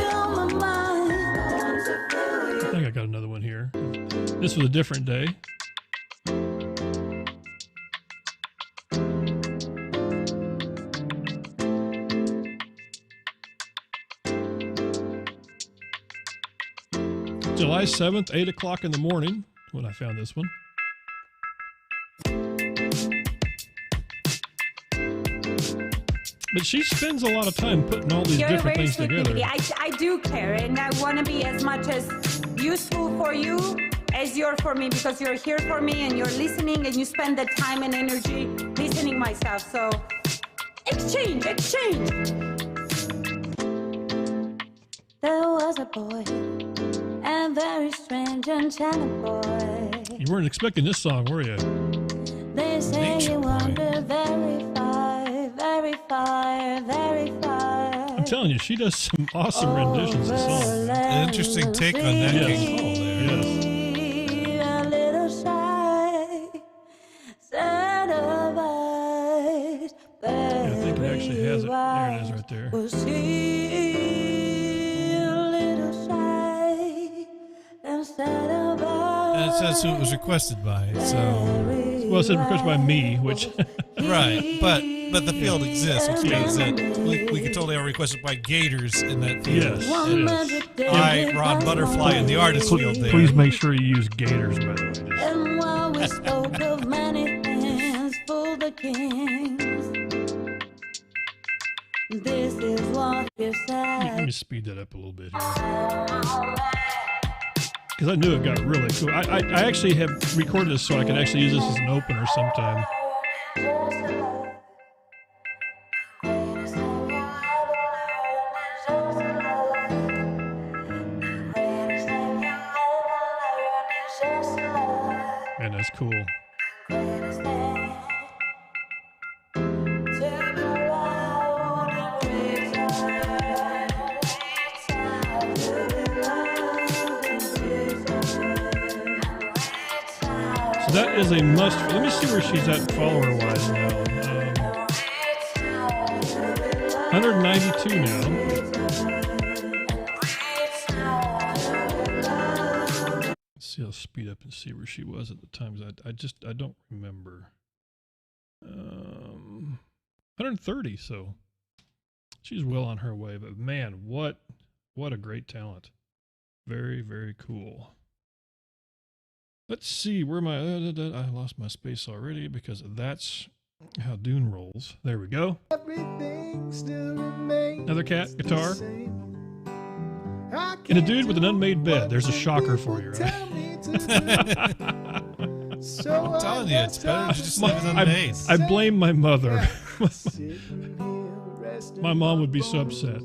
A: I think I got another one here. This was a different day. July 7th, 8 o'clock in the morning when I found this one. But she spends a lot of time putting all these
S: You're
A: different
S: very
A: things
S: sweet,
A: together.
S: baby. I do care, and I want to be as much as useful for you as you're for me, because you're here for me and you're listening and you spend the time and energy listening my stuff. So exchange.
B: There was a boy, a very strange enchanted boy.
A: You weren't expecting this song, were you?
B: They say you wander very far, very far, very far.
A: I'm telling you, she does some awesome renditions of songs.
I: An interesting take on that King Cole there.
A: Yes.
B: A little shy, set of eyes.
A: Yeah, I think it actually has it. There it is right there.
B: Was he a little shy and set of eyes?
I: And it says who it was requested by. So,
A: well, it said requested by me, which
I: right, but the field exists, which means that we could totally have requested by Gators in that field.
A: Yes, it is.
I: I, Ron Butterfly, in the artist field there.
A: Please make sure you use Gators, by the way.
B: And while we spoke of many things for the kings, this is what you
A: Let
B: said.
A: me speed that up a little bit here. Because I knew it got really cool. I actually have recorded this so I could actually use this as an opener sometime. Man, that's cool. So that is a must. Let me see where she's at follower-wise now. 192 now. Let's see. I'll speed up and see where she was at the time. I don't remember. 130. So she's well on her way. But man, what a great talent. Very, very cool. Let's see where my I lost my space already because that's How Dune rolls. There we go.
R: Everything still remains
A: Another cat guitar.
R: the same. I
A: And a
R: can't
A: dude with an
R: do
A: unmade bed. There's a
R: what
A: shocker
R: people
A: for you,
R: tell
A: right?
R: me to do. So
I: I'm telling you, it's better to just leave it unmade.
A: I blame my mother. My mom would be so upset.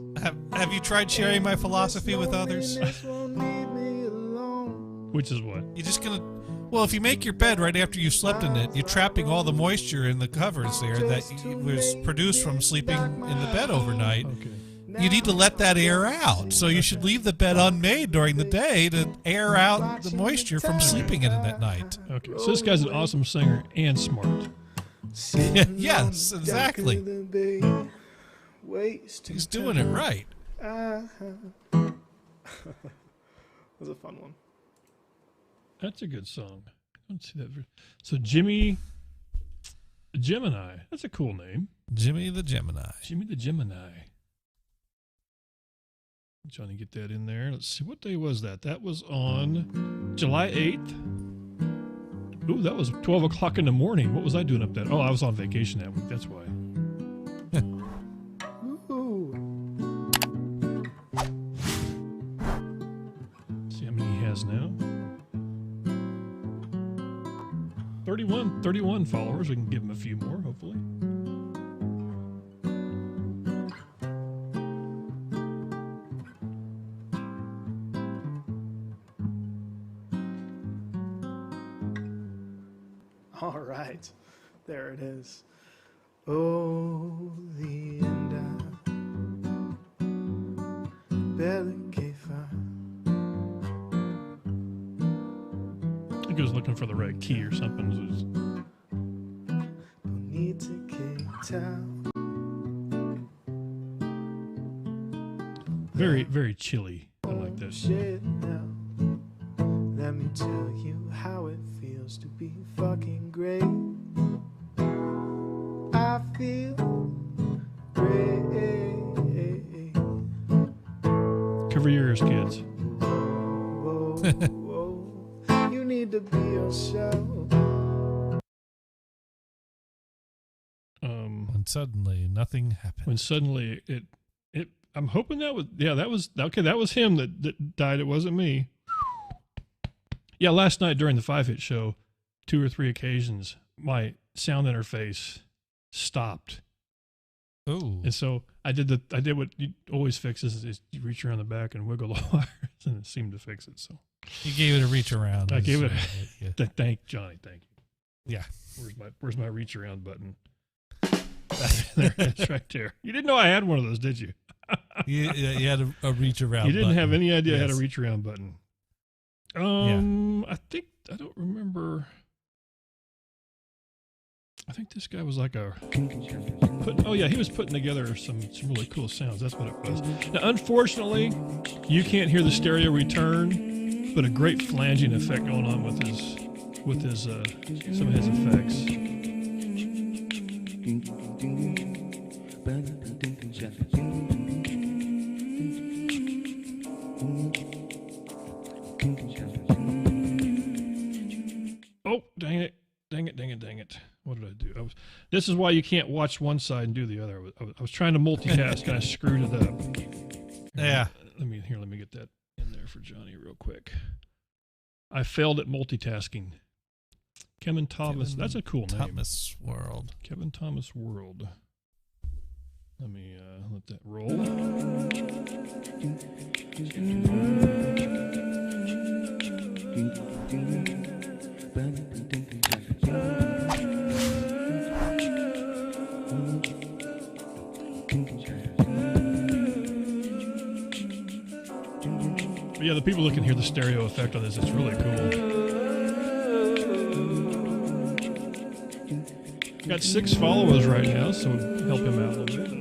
I: Have you tried sharing my philosophy with others?
A: Which is what?
I: You're just gonna. Well, if you make your bed right after you've slept in it, you're trapping all the moisture in the covers there that was produced from sleeping in the bed overnight.
A: Okay.
I: You need to let that air out. So you should leave the bed unmade during the day to air out the moisture from sleeping in it at night.
A: Okay, so this guy's an awesome singer and smart.
I: Yes, exactly. He's doing it right.
Q: That was a fun one.
A: That's a good song. Let's see that. So Gemini. That's a cool name.
I: Jimmy the Gemini.
A: Jimmy the Gemini. Johnny, get that in there. Let's see. What day was that? That was on July 8th. Ooh, that was 12 o'clock in the morning. What was I doing up there? Oh, I was on vacation that week. That's why. See how many he has now. 31 followers. We can give him a few more, hopefully.
Q: All right, there it is. Oh, the end barely gave
A: I think he was looking for the right key or something.
Q: Don't need to get down.
A: Very, very chilly. I like this.
Q: Shit now. Let me tell you how it feels to be fucking great. I feel great.
A: Cover your ears, kids.
Q: Whoa, whoa. You need to be yourself.
I: And suddenly nothing happened.
A: When suddenly it I'm hoping that was that was him that died. It wasn't me. Yeah, last night during the 5-hit show, 2 or 3 occasions, my sound interface stopped.
I: Oh.
A: And so I did what you always fix is you reach around the back and wiggle the wires, and it seemed to fix it. So
I: You gave it a reach around.
A: I gave it.
I: Yeah.
A: Thank Johnny. Thank you.
I: Yeah.
A: Where's my reach around button? There it is, right there. You didn't know I had one of those, did you?
I: You had a reach around.
A: You didn't
I: button.
A: have any idea I had a
I: Yes.
A: reach around button. I don't remember. I think this guy was like he was putting together some really cool sounds. That's what it was. Now, unfortunately, you can't hear the stereo return, but a great flanging effect going on with his some of his effects. Oh, dang it. What did I do? This is why you can't watch one side and do the other. I was trying to multitask and I screwed it up.
I: Yeah.
A: Let me get that in there for Johnny real quick. I failed at multitasking. Kevin Thomas, that's a cool name.
I: Thomas World.
A: Kevin Thomas World. Let me let that roll. But yeah, the people that can hear the stereo effect on this, it's really cool. Got 6 followers right now, so help him out a little bit.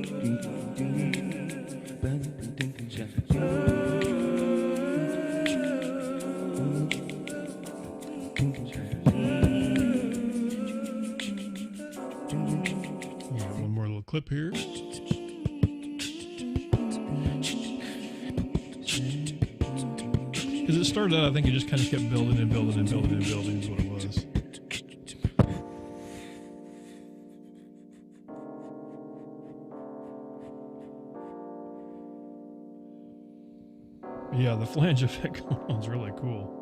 A: One more little clip here. Because it started out, I think it just kind of kept building is what it was. Yeah, the flange effect going on is really cool.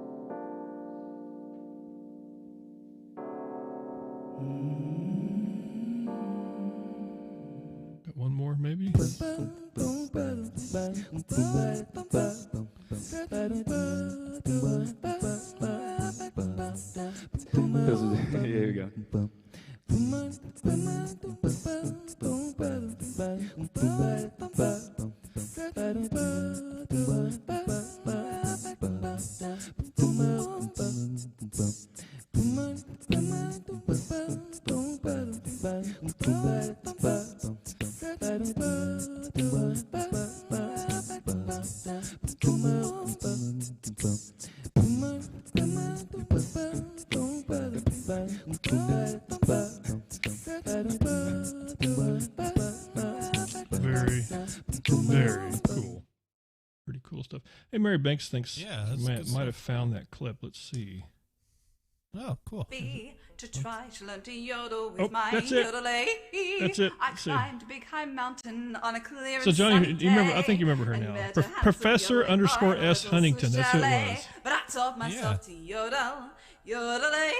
A: Got one more, maybe?
T: Here we go.
A: Very cool. Pretty cool stuff. Hey, Mary Banks thinks might have found that clip. Let's see.
I: Oh, cool.
U: To try to learn to yodel with my
A: that's it.
U: yodelay.
A: That's it.
U: I climbed a big high mountain on a clear
A: So Johnny,
U: and
A: you remember? I
U: sunny
A: think you remember her
U: day,
A: now.
U: and met a handsome
A: Professor
U: yodeling
A: underscore
U: boy in a
A: S
U: little
A: Huntington. That's who it
U: chalet.
A: was.
U: But I taught myself to yodel, yodelay,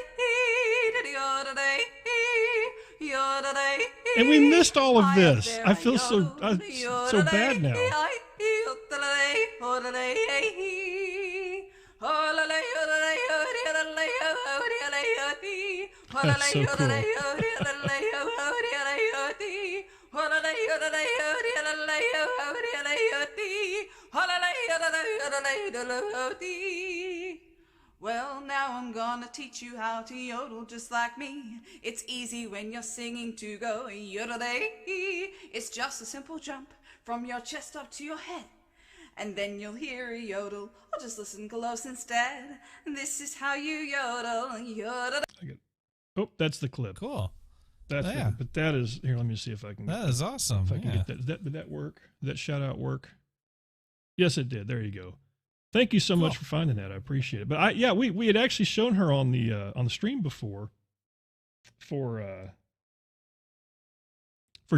U: yodelay, yodelay.
A: And we missed all of this. I feel so bad now. That's so cool.
U: Well, now I'm gonna teach you how to yodel just like me. It's easy when you're singing to go yodelay. It's just a simple jump from your chest up to your head. And then you'll hear a yodel, or just listen close instead. This is how you yodel, yodel.
A: Oh, that's the clip.
I: Cool.
A: That's but that is here. Let me see if I can.
I: That is awesome.
A: If I can get that. Did that work? Did that shout out work? Yes, it did. There you go. Thank you so much for finding that. I appreciate it. But we had actually shown her on the stream before for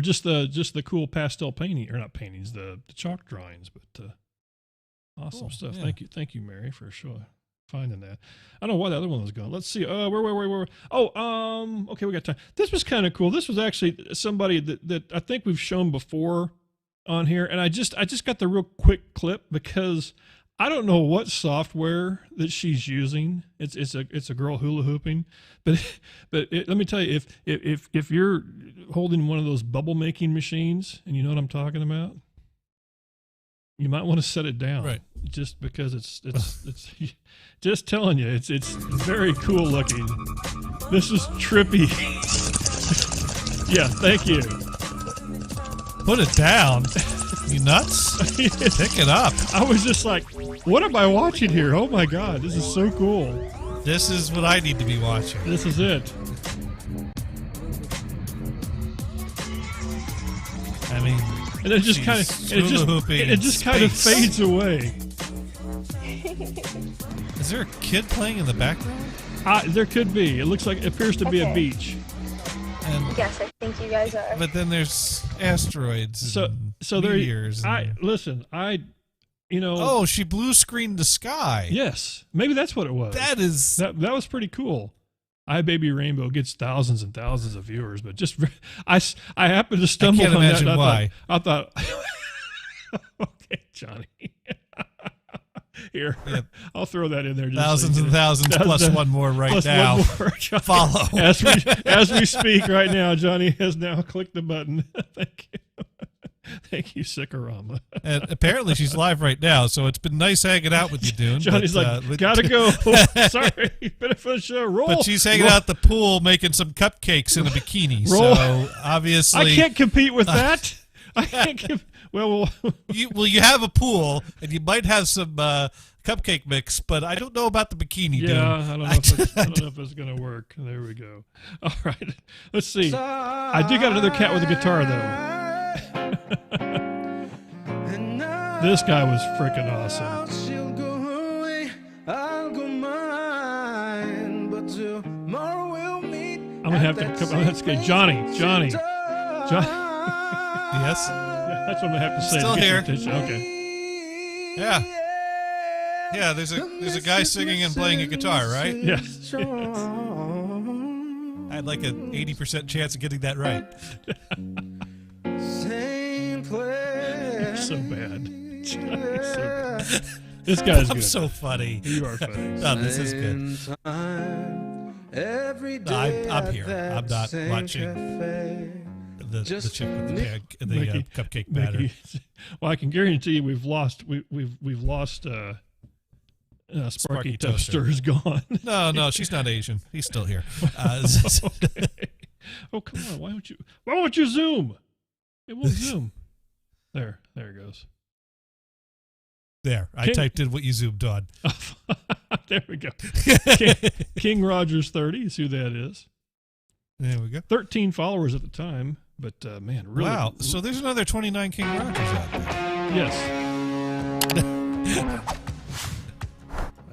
A: just the cool pastel painting, or not paintings, the chalk drawings. But awesome
I: cool.
A: stuff.
I: Yeah.
A: Thank you, Mary, for sure finding that. I don't know why the other one was gone. Let's see. Where? Oh, okay, we got time. This was kind of cool. This was actually somebody that I think we've shown before on here, and I just got the real quick clip because I don't know what software that she's using. It's a girl hula hooping, but let me tell you, if you're holding one of those bubble making machines and you know what I'm talking about, you might want to set it down,
I: right?
A: Just because it's just telling you, it's very cool looking. This is trippy. Yeah, thank you.
I: Put it down. You nuts? Pick it up.
A: I was just like, what am I watching here? Oh my God, this is so cool.
I: This is what I need to be watching.
A: This is it.
I: I mean,
A: and it just kind of fades away.
I: Is there a kid playing in the background?
A: There could be. It appears to be a beach.
I: And,
V: yes, I think you guys are.
I: But then there's asteroids.
A: So
I: meteors.
A: Oh,
I: she blue screened the sky.
A: Yes, maybe that's what it was. That was pretty cool. Baby Rainbow gets thousands and thousands of viewers, but just I happened to stumble on that.
I: I can't imagine why.
A: I thought okay, Johnny. Here, I'll throw that in there. Just
I: thousands and thousands plus one more right now. Follow
A: as we speak right now. Johnny has now clicked the button. Thank you. Thank you, Sikarama.
I: And apparently she's live right now, so it's been nice hanging out with you, Dune.
A: Johnny's gotta go. Sorry, better finish the roll.
I: But she's hanging out at the pool making some cupcakes in a bikini. So obviously,
A: I can't compete with that. I can't. Well,
I: you have a pool, and you might have some cupcake mix, but I don't know about the bikini.
A: Yeah,
I: Dune.
A: I don't know if it's gonna work. There we go. All right, let's see. I do got another cat with a guitar though. This guy was freaking awesome.
R: She'll go her way, I'll go mine, but tomorrow we'll meet.
A: I'm gonna have to get Johnny.
I: Yes,
A: yeah, that's what I'm gonna have to say.
I: Still
A: to get
I: here.
A: your attention. Okay.
I: Yeah. Yeah, there's a guy singing and playing a guitar, right?
A: Yes.
I: I had like an 80% chance of getting that right.
R: Same place.
A: So bad. So bad. This guy's good.
I: I'm so funny.
A: You are funny.
I: Oh, this is good.
R: Every
I: No,
R: day
I: I'm here. I'm not watching the chick with the
A: Mickey,
I: cupcake batter.
A: Mickey. Well, I can guarantee you we've lost Sparky Toaster is gone.
I: No, she's not Asian. He's still here.
A: Okay. Oh, come on. Why won't you zoom? It won't zoom. There it goes.
I: There, I typed in what you zoomed on.
A: There we go. King Rogers 30 is who that is.
I: There we go.
A: 13 followers at the time, but man, really.
I: Wow. So there's another 29 King Rogers out there.
A: Yes.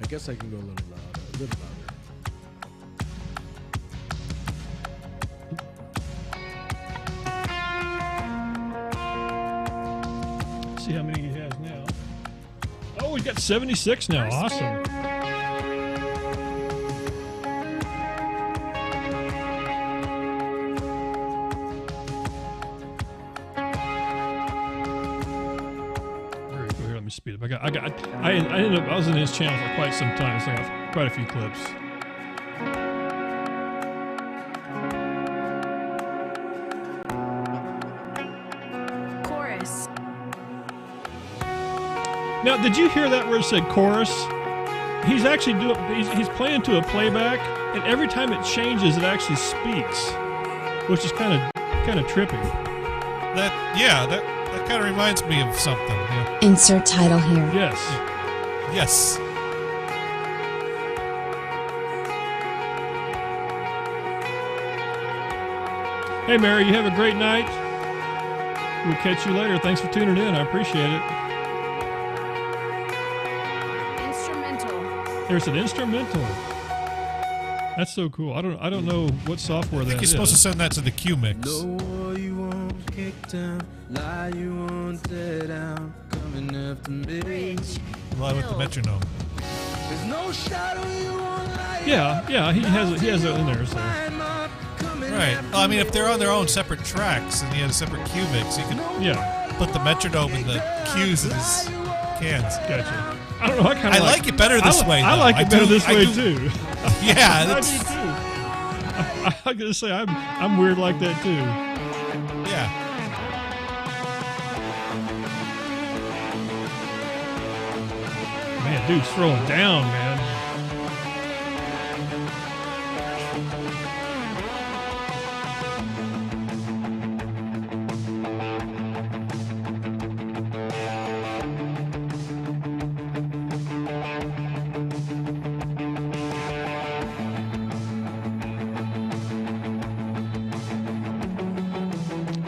D: I guess I can go a little louder.
A: See how many he has now. Oh, he's got 76 now. Awesome. Very cool. Here, let me speed up. I was in his channel for quite some time, so I got quite a few clips.
J: Chorus.
A: Now, did you hear that where it said chorus? He's actually he's playing to a playback, and every time it changes, it actually speaks, which is kind of trippy.
I: That kind of reminds me of something. Yeah.
V: Insert title here.
A: Yes.
I: Yes.
A: Hey, Mary, you have a great night. We'll catch you later. Thanks for tuning in. I appreciate it. There's an instrumental. That's so cool. I don't know what software that is.
I: I think you're supposed to send that to the Q-Mix.
R: You won't kick down, lie you won't dead out, coming after me.
I: Lie with the metronome.
R: There's no shadow you won't light.
A: Yeah, he has it in there. So.
I: Right. Well, I mean, if they're on their own separate tracks and he had a separate Q-Mix, you could put the metronome in the Cues in his cans.
A: Gotcha. I don't know.
I: I like it better this way.
A: I like it better this way too.
I: Yeah,
A: I do too. I'm gonna say I'm weird like that too.
I: Yeah.
A: Man, dude's throwing down, man.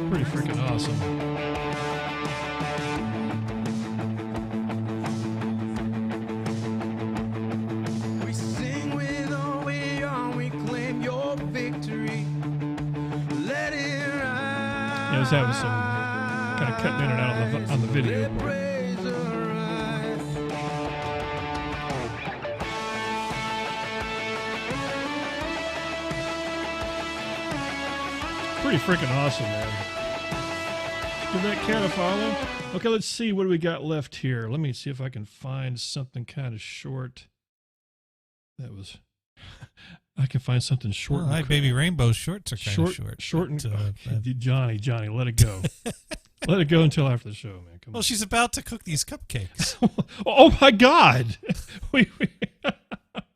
A: Pretty freaking awesome.
R: We sing with all we are, we claim your victory. Let it rise.
A: Yeah, I was having some kind of cutting in and out on the video part. Pretty freaking awesome, man. Give that cat a follow. Okay, let's see what do we got left here. Let me see if I can find something kind of short. That was. I can find something short.
I: Well, Baby Rainbow's shorts are kind of short.
A: Short and Johnny, let it go. Let it go until after the show, man. Come
I: Well,
A: on.
I: she's about to cook these cupcakes.
A: Oh my God!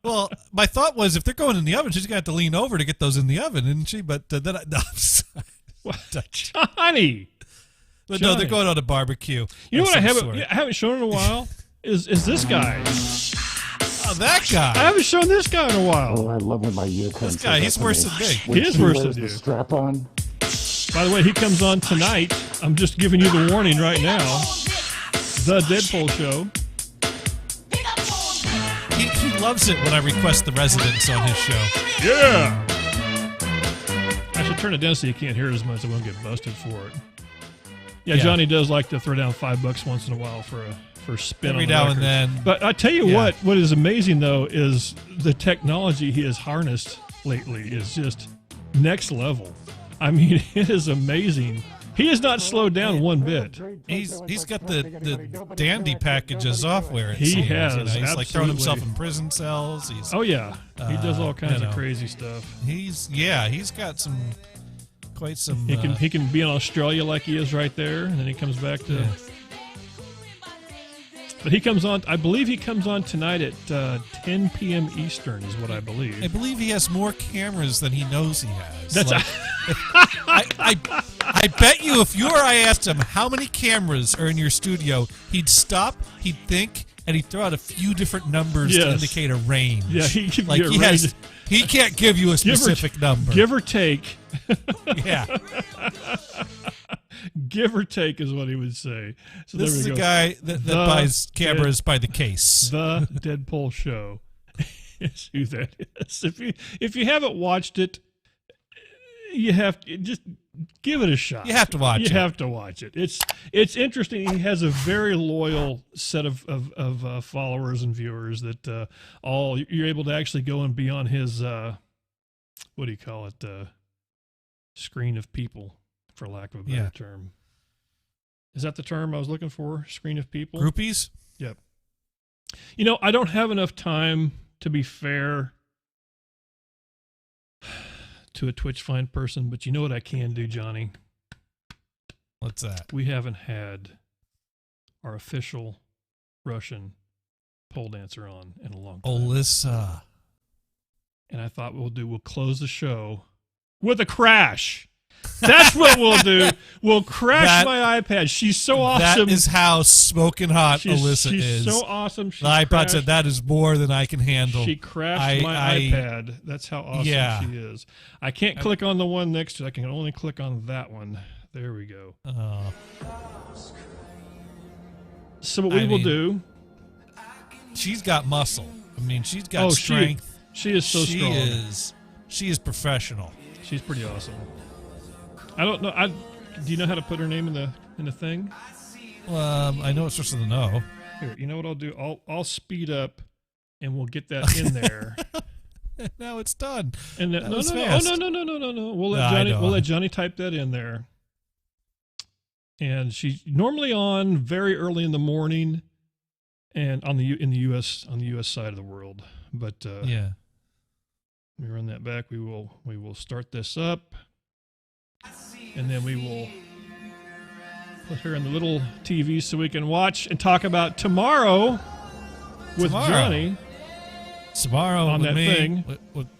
I: Well, my thought was if they're going in the oven, she's going to have to lean over to get those in the oven, isn't she? But then I'm sorry.
A: Johnny!
I: But no, they're going on a barbecue.
A: You know what I
I: haven't
A: haven't shown in a while? is this guy.
I: Oh, that guy.
A: I haven't shown this guy in a while.
D: Oh, I love when my ear comes.
I: This guy, he's worse than me.
A: He is worse than you.
D: Strap on.
A: By the way, he comes on tonight. I'm just giving you the warning right now. The Deadpool Show.
I: He loves it when I request the residents on his show.
A: Yeah. I should turn it down so you can't hear it as much. I won't get busted for it. Yeah,
I: Yeah.
A: Johnny does like to throw down $5 once in a while for for spin
I: Every
A: on the
I: now and
A: record.
I: then.
A: But I tell you
I: Yeah.
A: what is amazing though is the technology he has harnessed lately is just next level. I mean, it is amazing. He has not slowed down one bit.
I: He's got the dandy package of software.
A: He
I: seems,
A: has,
I: He's like throwing himself
A: absolutely.
I: in prison cells. He's,
A: Oh yeah, he does all kinds
I: you
A: of
I: know,
A: crazy stuff.
I: He's got quite some.
A: He can be in Australia like he is right there, and then he comes back to.
I: Yeah.
A: But he comes on. I believe he comes on tonight at 10 p.m. Eastern, is what I believe.
I: I believe he has more cameras than he knows he has.
A: That's
I: I bet you if I asked him how many cameras are in your studio, he'd stop, he'd think, and he'd throw out a few different numbers to indicate a range.
A: Yeah,
I: he can't give you a specific number.
A: Give or take.
I: Yeah.
A: Give or take is what he would say. So
I: This is a guy that buys cameras by the case.
A: The Deadpool Show is who that is. If you haven't watched it, you have to just give it a shot.
I: You have to watch it.
A: You have to watch it. It's interesting. He has a very loyal set of followers and viewers that you're able to actually go and be on his what do you call it? Screen of people, for lack of a better term. Is that the term I was looking for? Screen of people?
I: Groupies?
A: Yep. You know, I don't have enough time, to be fair, to a Twitch Find person, but you know what I can do, Johnny?
I: What's that?
A: We haven't had our official Russian pole dancer on in a long time.
I: Alyssa.
A: And I thought we'll close the show with a crash. That's what we'll do. We'll crash my iPad. She's so awesome.
I: That is how smoking hot Alyssa
A: she's
I: is.
A: so awesome.
I: The iPod said that is more than I can handle.
A: She crashed my iPad. That's how awesome she is. I can't click on the one next to it. I can only click on that one. There we go. So what we will do.
I: She's got muscle. I mean, she's got strength.
A: She is so strong.
I: She is professional.
A: She's pretty awesome. I don't know. Do you know how to put her name in the thing?
I: I know it's just the no.
A: Here, you know what I'll do? I'll speed up, and we'll get that in there.
I: Now it's done.
A: And
I: that
A: no. We'll let Johnny type that in there. And she's normally on very early in the morning, and in the U.S. side of the world. But
I: yeah,
A: let me run that back. We will start this up. And then we will put her in the little TV so we can watch and talk about tomorrow with Johnny.
I: Tomorrow
A: on
I: with
A: that
I: me,
A: thing.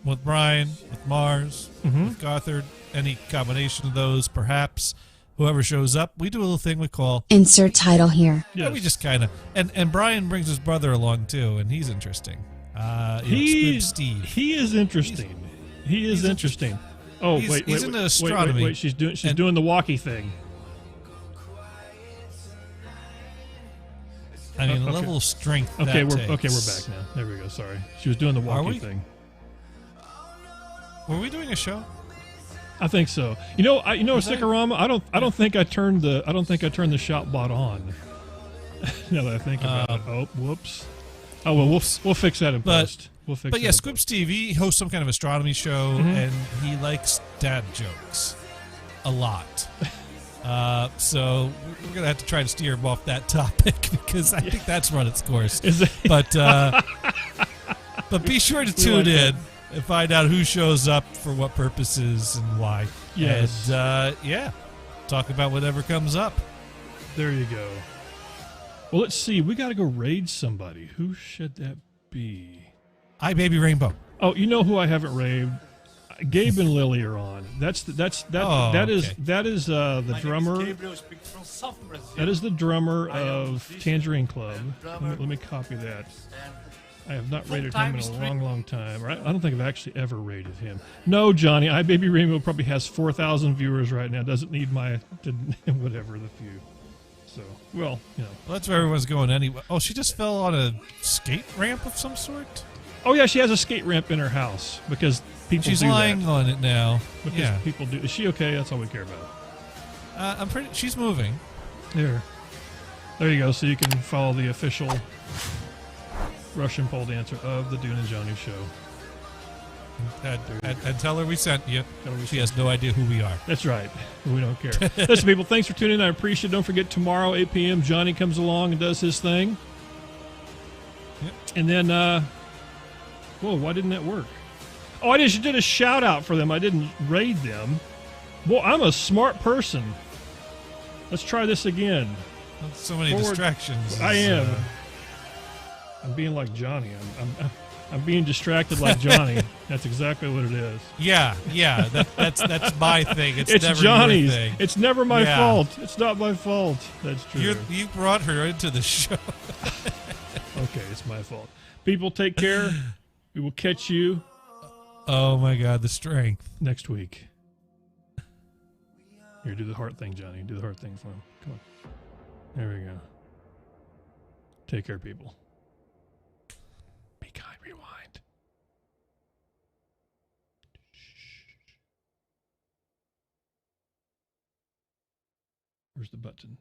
I: With Brian, with Mars, with Gothard, any combination of those, perhaps. Whoever shows up, we do a little thing we call
J: Insert title here.
I: Yeah, we just kind of and Brian brings his brother along too, and he's interesting. Squib Steve.
A: He is interesting. He is interesting. Oh,
I: he's into astronomy.
A: Wait. She's doing the walkie thing.
I: I mean, the level of strength.
A: Okay, we're
I: takes.
A: back now. There we go. Sorry, she was doing the walkie thing.
I: Were we doing a show?
A: I think so. Sickorama. I don't think I turned the shop bot on. Now that I think about it. Oh, whoops. Oh well, we'll fix that in post.
I: But yeah, Squib Steve, he hosts some kind of astronomy show, and he likes dad jokes a lot. So we're going to have to try to steer him off that topic because I think that's run its course. But be sure to tune in and find out who shows up for what purposes and why.
A: Yes.
I: And, talk about whatever comes up.
A: There you go. Well, let's see. We got to go raid somebody. Who should that be?
I: Hi, Baby Rainbow.
A: Oh, you know who I haven't raved? Gabe and Lily are on. That is the drummer. That is the drummer of Tangerine Club. Let me copy that. I have not rated him in a long time. I don't think I've actually ever rated him. No, Johnny, Baby Rainbow probably has 4,000 viewers right now. Doesn't need whatever the few. So, well, you know.
I: Well, that's where everyone's going anyway. Oh, she just fell on a skate ramp of some sort?
A: Oh, yeah, she has a skate ramp in her house because people
I: She's
A: do
I: lying
A: that.
I: on it now.
A: Because people do. Is she okay? That's all we care about.
I: She's moving.
A: There. There you go. So you can follow the official Russian pole dancer of the Dune and Jonny show.
I: And tell her we sent you. She has no idea who we are.
A: That's right. We don't care. Listen, people, thanks for tuning in. I appreciate it. Don't forget, tomorrow, 8 p.m., Jonny comes along and does his thing.
I: Yep.
A: And then, whoa, why didn't that work? Oh, I just did a shout out for them. I didn't raid them. Boy, I'm a smart person. Let's try this again.
I: So many distractions.
A: I am. I'm being like Jonny. I'm being distracted like Jonny. That's exactly what it is.
I: Yeah. That's my thing. It's never
A: Jonny's.
I: your thing.
A: It's never my fault. It's not my fault. That's true.
I: You brought her into the show.
A: Okay, it's my fault. People, take care. We will catch you.
I: Oh my God, the strength.
A: Next week. Here, do the heart thing, Jonny. Do the heart thing for him. Come on. There we go. Take care, people. Be kind. Rewind. Where's the button?